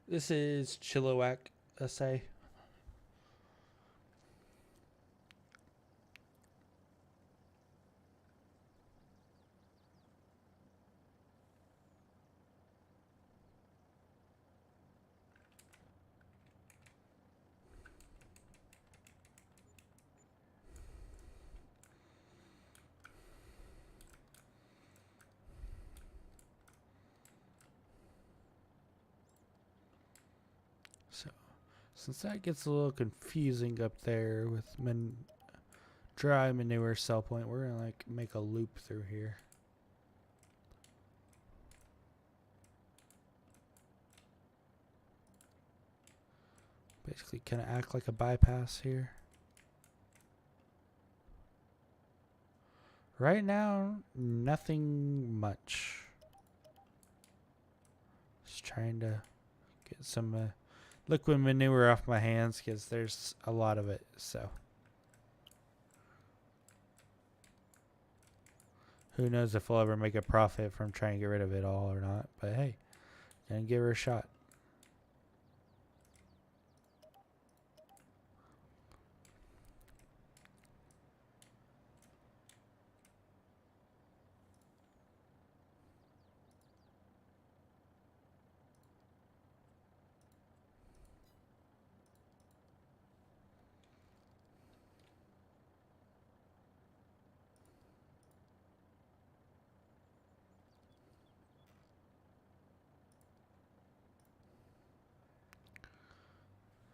Speaker 1: This is Chilliwack SA. So Since that gets a little confusing up there with dry manure cell point, we're gonna like make a loop through here. Basically kind of act like a bypass here. Right now, nothing much. Just trying to get some liquid manure off my hands because there's a lot of it, so. Who knows if we'll ever make a profit from trying to get rid of it all or not, but hey, gonna give her a shot.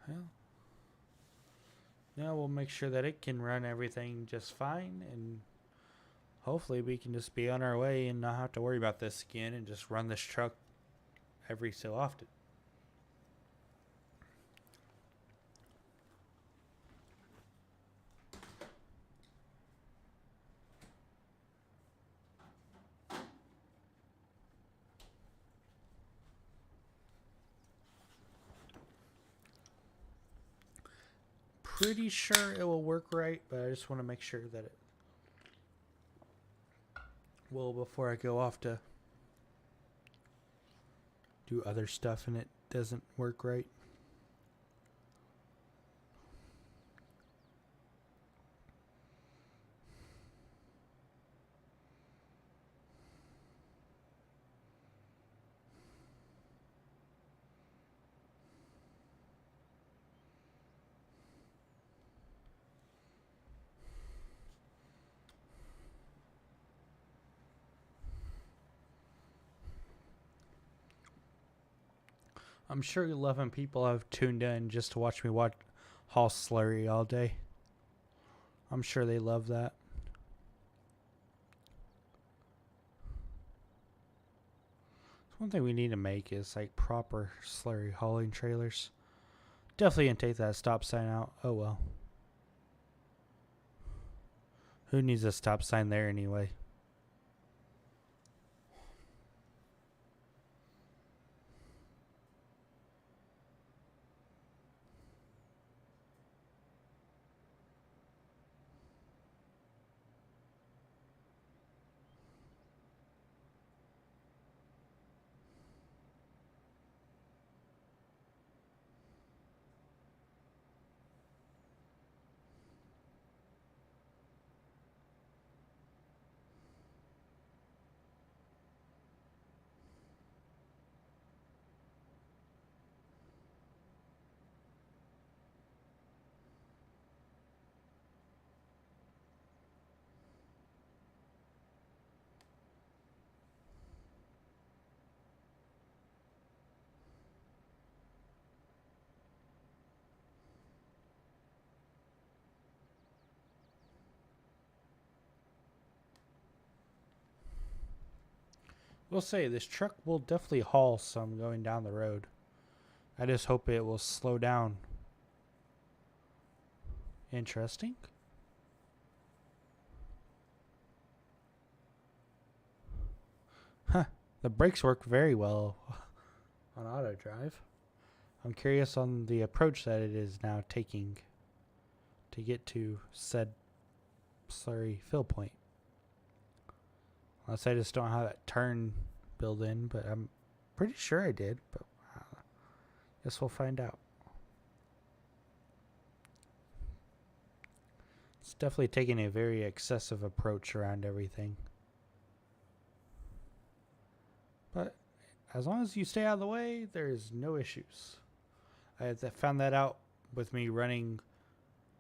Speaker 1: Well, now we'll make sure that it can run everything just fine, and hopefully we can just be on our way and not have to worry about this again and just run this truck every so often. Pretty sure it will work right, but I just want to make sure that it will before I go off to do other stuff and it doesn't work right. I'm sure 11 people have tuned in just to watch me haul slurry all day. I'm sure they love that. One thing we need to make is like proper slurry hauling trailers. Definitely gonna take that stop sign out. Oh well. Who needs a stop sign there anyway? We'll say this truck will definitely haul some going down the road. I just hope it will slow down. Interesting. Huh. The brakes work very well on auto drive. I'm curious on the approach that it is now taking to get to said slurry fill point. Unless I just don't have that turn built in, but I'm pretty sure I did, but guess we'll find out. It's definitely taking a very excessive approach around everything. But as long as you stay out of the way, there's no issues. I found that out with me running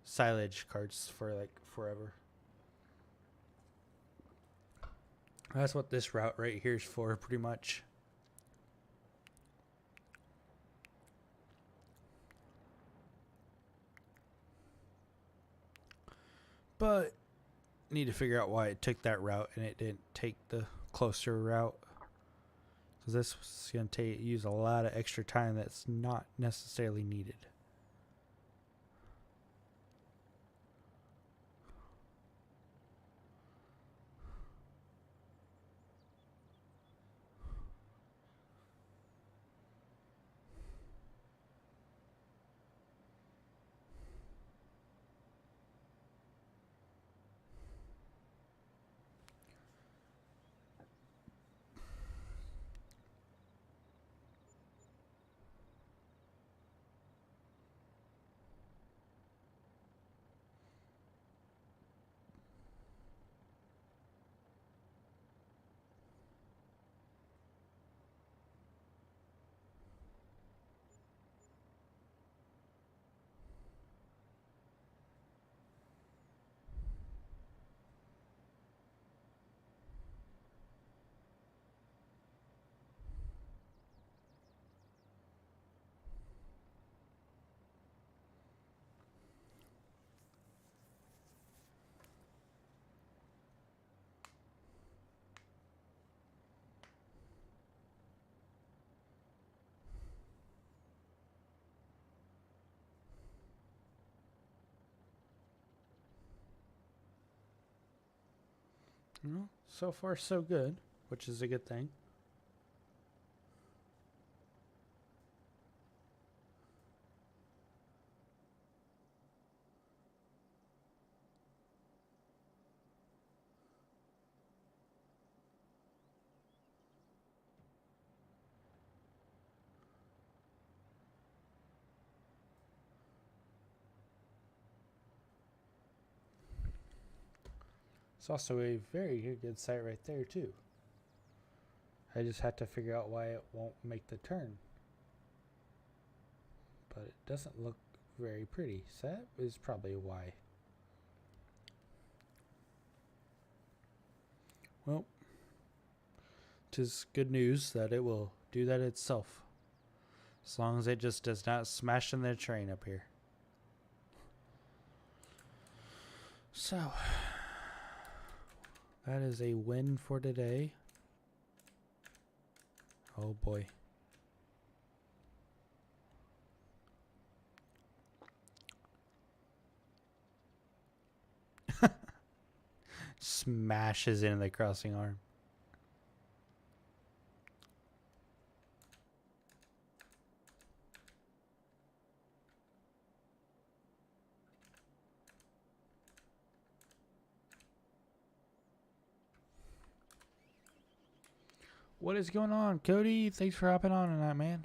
Speaker 1: silage carts for like forever. That's what this route right here is for, pretty much. But need to figure out why it took that route and it didn't take the closer route. Because this is going to use a lot of extra time that's not necessarily needed. Well, so far so good, which is a good thing. It's also a very good site right there too. I just had to figure out why it won't make the turn. But it doesn't look very pretty. So that is probably why. Well, 'tis good news that it will do that itself. As long as it just does not smash in the train up here. So, that is a win for today. Oh boy. Smashes into the crossing arm. What is going on, Cody? Thanks for hopping on tonight, man.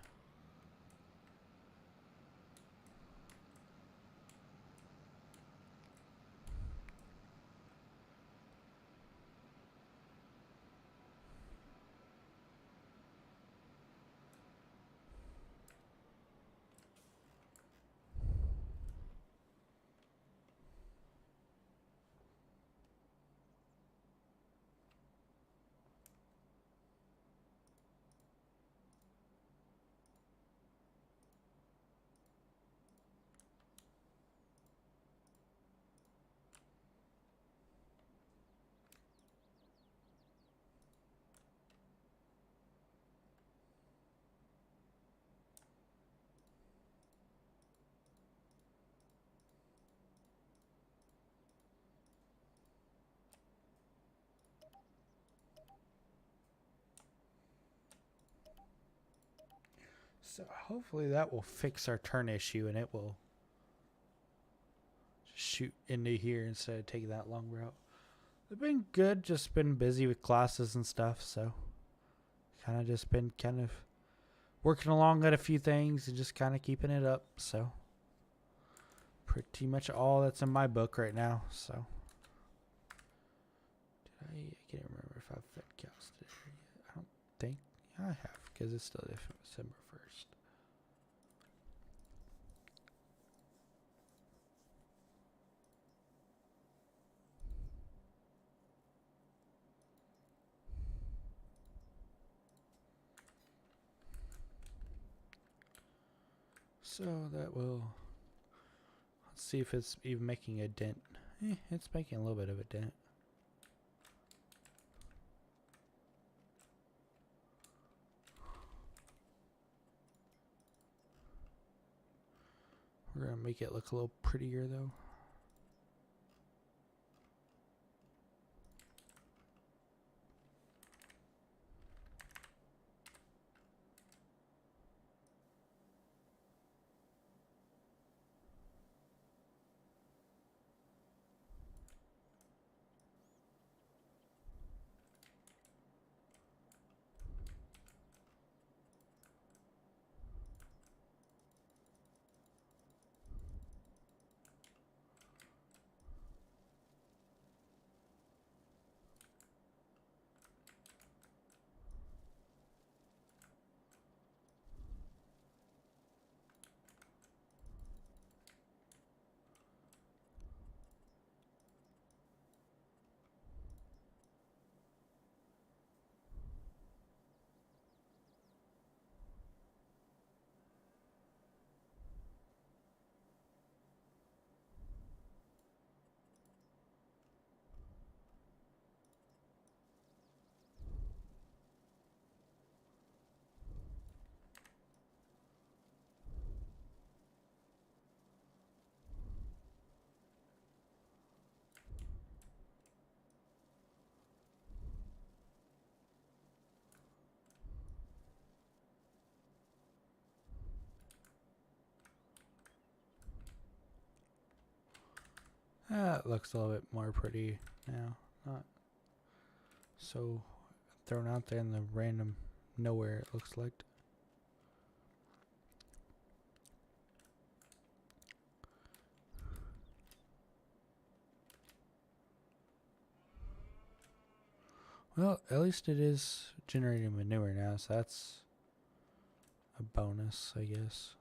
Speaker 1: So hopefully that will fix our turn issue and it will shoot into here instead of taking that long route. They've been good, just been busy with classes and stuff, so kind of just been kind of working along at a few things and just kind of keeping it up. So pretty much all that's in my book right now. So I can't remember if I've fed cows today yet. I don't think I have because it's still December 1st. So that will, let's see if it's even making a dent It's making a little bit of a dent. We're gonna make it look a little prettier though. It looks a little bit more pretty now. Not so thrown out there in the random nowhere, it looks like. Well, at least it is generating manure now, so that's a bonus, I guess.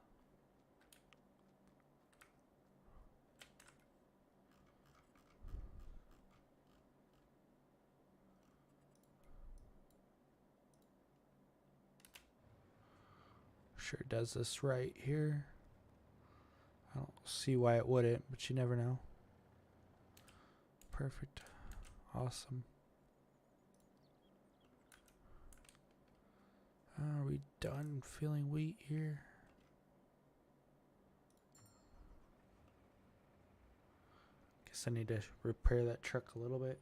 Speaker 1: Sure does this right here. I don't see why it wouldn't, but you never know. Perfect. Awesome. Are we done filling wheat here? Guess I need to repair that truck a little bit.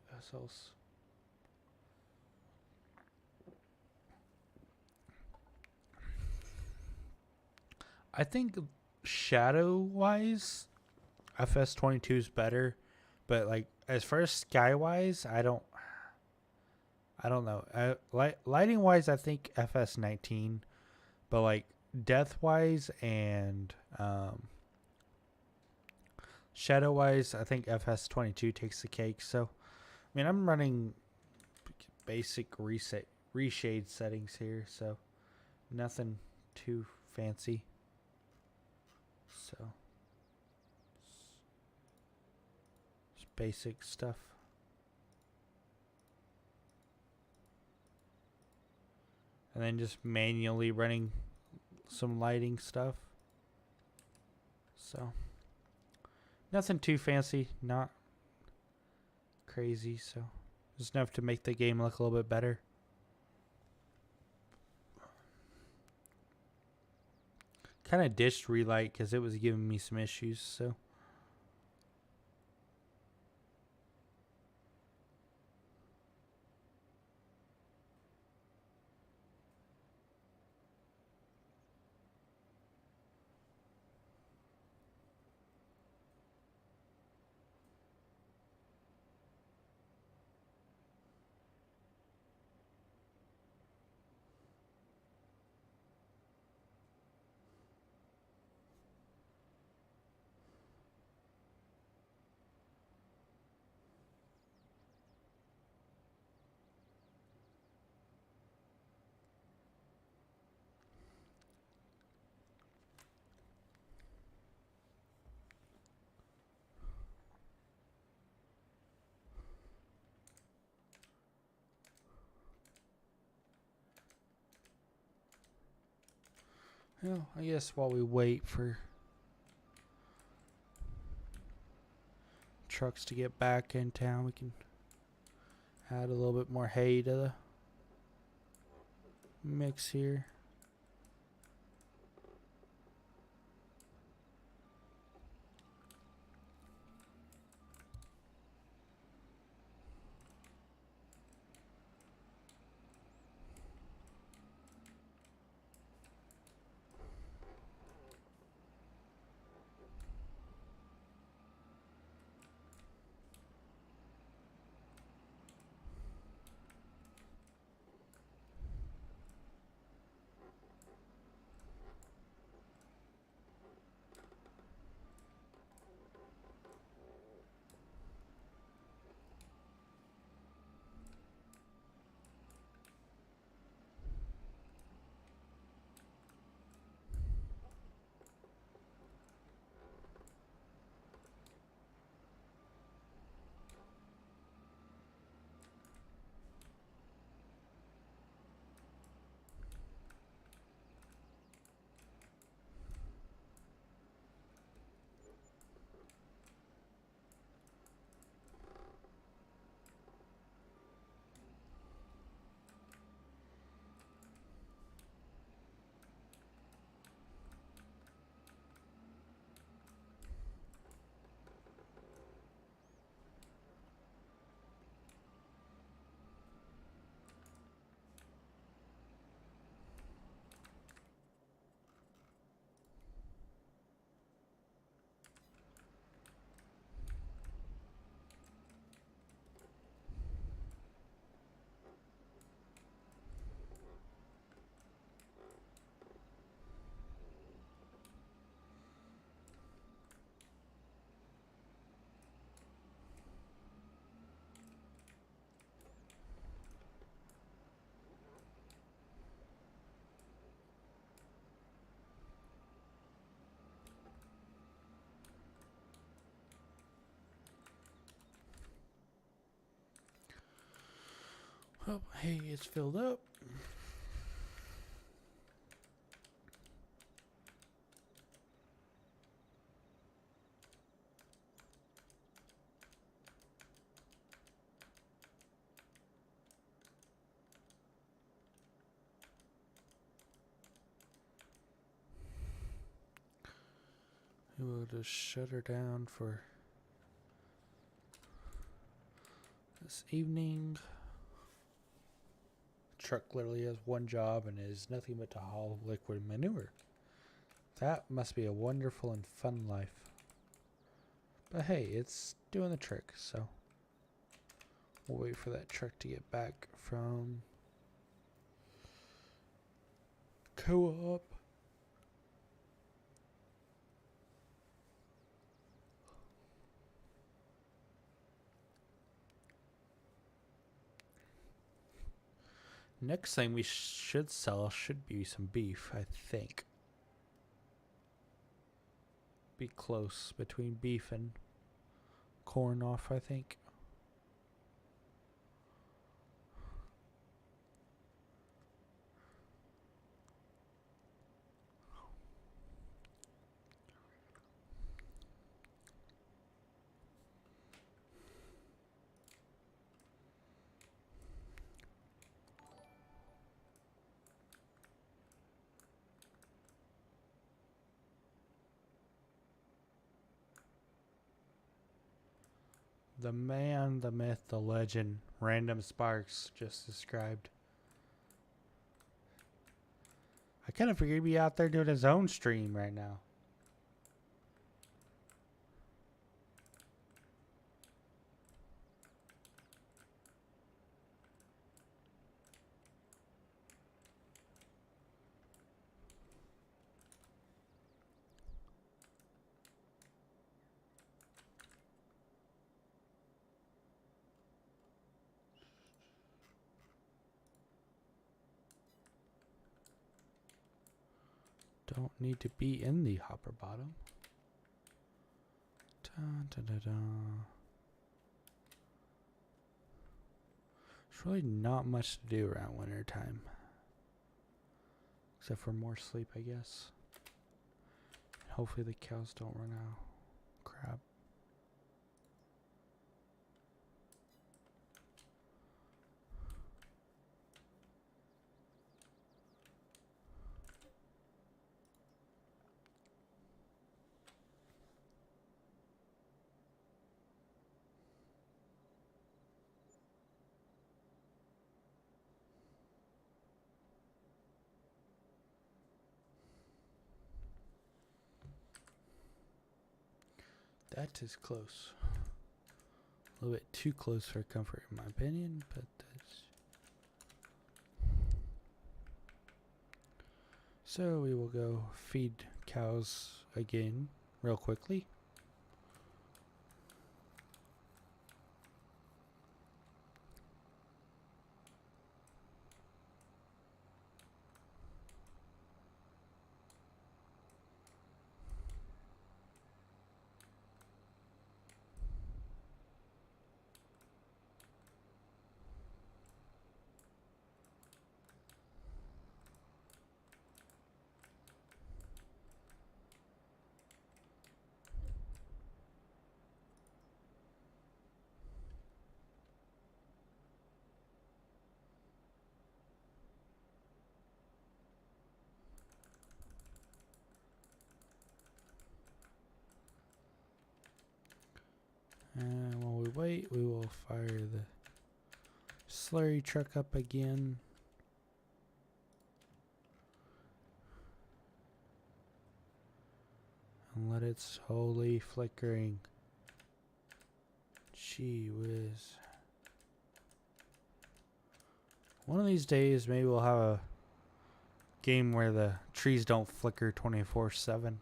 Speaker 1: I think shadow-wise, FS22 is better, but like as far as sky-wise, I don't know. Lighting-wise, I think FS19, but like depth-wise and shadow-wise, I think FS22 takes the cake. So, I mean, I'm running basic reshade settings here, so nothing too fancy. So, it's basic stuff. And then just manually running some lighting stuff. So, nothing too fancy, not crazy, so just enough to make the game look a little bit better. Kind of ditched relight because it was giving me some issues, so. Well, I guess while we wait for trucks to get back in town. We can add a little bit more hay to the mix here. Oh, hey, it's filled up. We'll just shut her down for this evening. Truck literally has one job and is nothing but to haul liquid manure. That must be a wonderful and fun life. But hey, it's doing the trick, so we'll wait for that truck to get back from co-op. Next thing we should sell should be some beef, I think. Be close between beef and corn off, I think. The man, the myth, the legend, Random Sparks just described. I kind of figured he'd be out there doing his own stream right now. Don't need to be in the hopper bottom. Dun, dun, dun, dun. There's really not much to do around winter time. Except for more sleep, I guess. Hopefully the cows don't run out. Crap. That is close. A little bit too close for comfort in my opinion, but that's... So we will go feed cows again real quickly. And while we wait, we will fire the slurry truck up again. And let it slowly flickering. Gee whiz. One of these days, maybe we'll have a game where the trees don't flicker 24/7.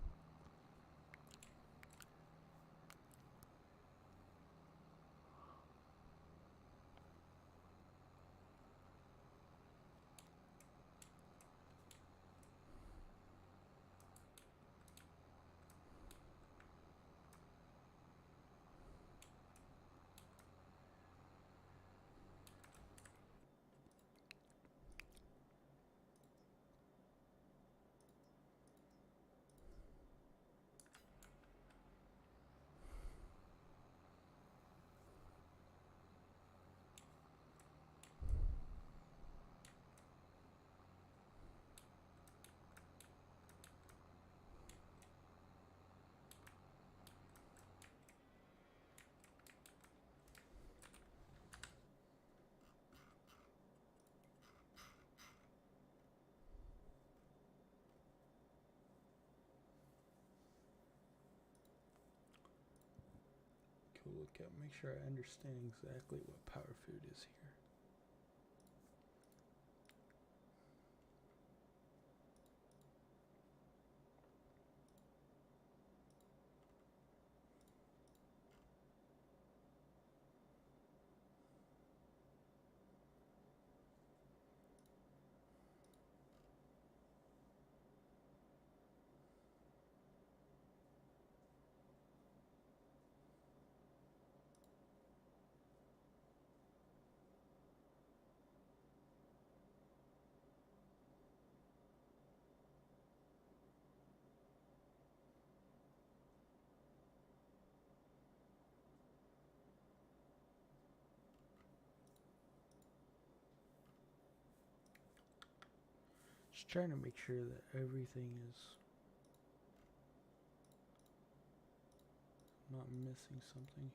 Speaker 1: Cool, look at, make sure I understand exactly what power food is here. Just trying to make sure that everything is not missing something here.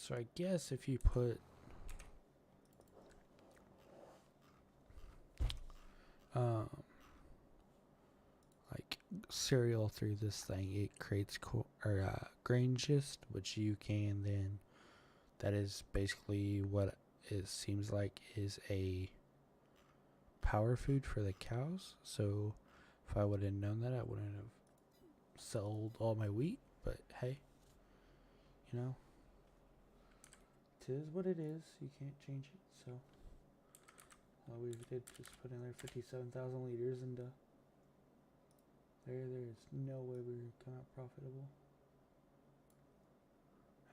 Speaker 1: So I guess if you put like cereal through this thing, it creates grain gist, which you can then. That is basically what it seems like is a power food for the cows. So if I would have known that, I wouldn't have sold all my wheat. But hey, you know, it is what it is. You can't change it. So all we did just put in there 57,000 liters into there. There's no way we would come out profitable.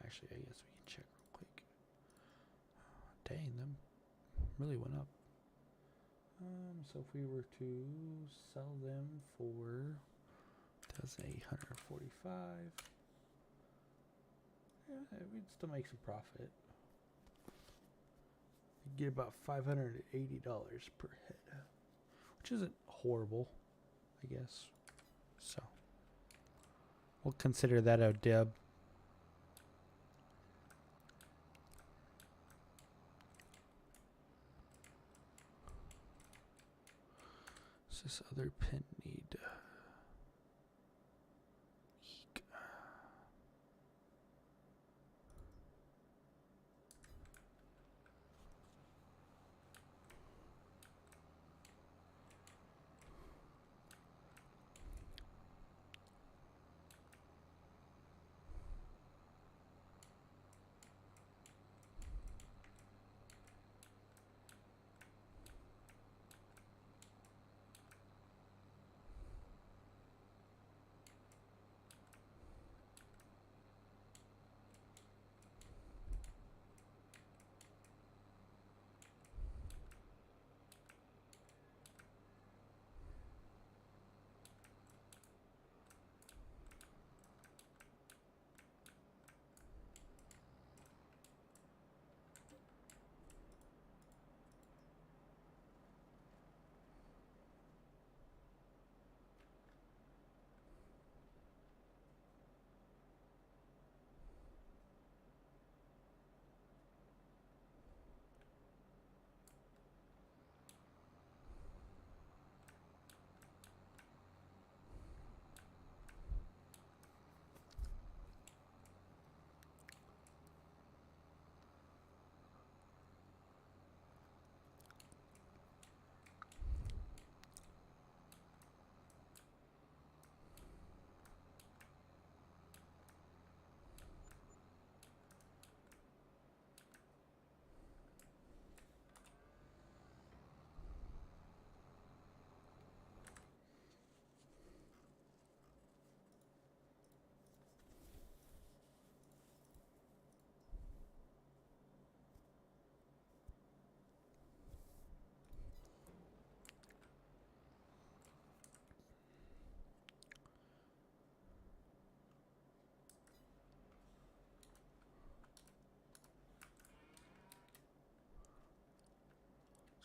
Speaker 1: Actually, I guess we can check real quick. Dang, them really went up. So if we were to sell them for 1,845, yeah, we'd still make some profit. We'd get about $580 per head, which isn't horrible, I guess. So we'll consider that a dib. What's this other pin need? Eek.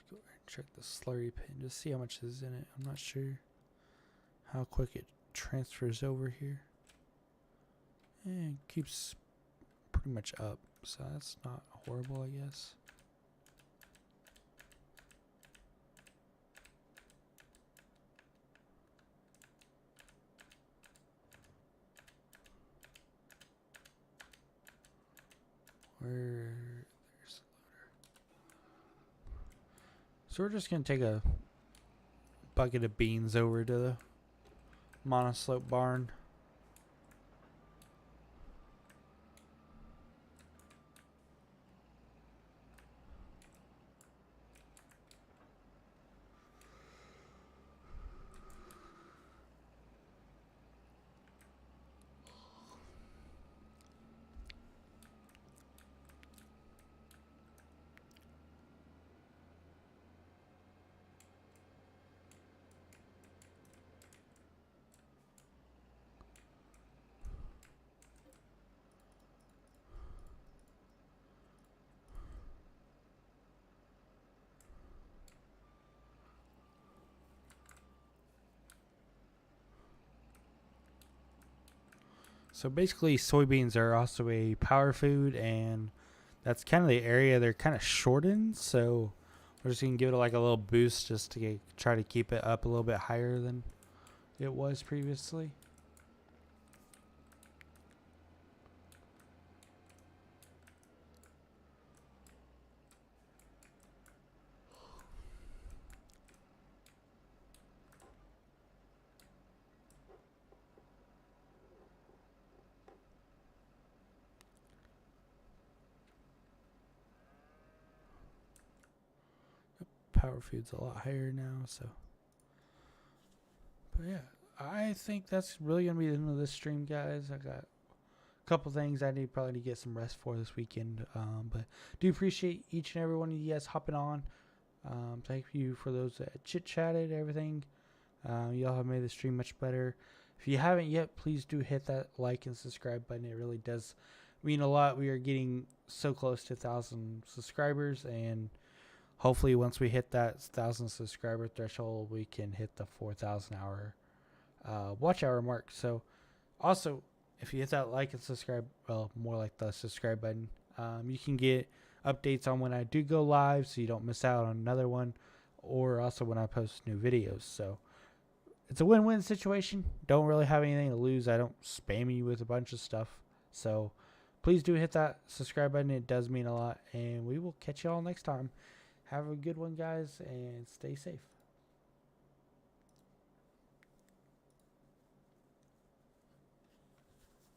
Speaker 1: Go ahead and check the slurry pin, just see how much is in it. I'm not sure how quick it transfers over here. And it keeps pretty much up, so that's not horrible, I guess. There's the loader. So we're just gonna take a bucket of beans over to the monoslope barn. So basically, soybeans are also a power food, and that's kind of the area they're kind of shortened. So we're just gonna give it like a little boost just to try to keep it up a little bit higher than it was previously. Power food's a lot higher now, so. But yeah, I think that's really gonna be the end of this stream, guys. I got a couple things I probably need to get some rest for this weekend. But do appreciate each and every one of you guys hopping on. Thank you for those that chit chatted, everything. Y'all have made the stream much better. If you haven't yet, please do hit that like and subscribe button. It really does mean a lot. We are getting so close to 1,000 subscribers, and hopefully once we hit that 1,000 subscriber threshold, we can hit the 4,000 hour watch hour mark. So also, if you hit that like and subscribe, well, more like the subscribe button, you can get updates on when I do go live, so you don't miss out on another one, or also when I post new videos. So it's a win-win situation. Don't really have anything to lose. I don't spam you with a bunch of stuff. So please do hit that subscribe button. It does mean a lot, and we will catch you all next time. Have a good one, guys, and stay safe.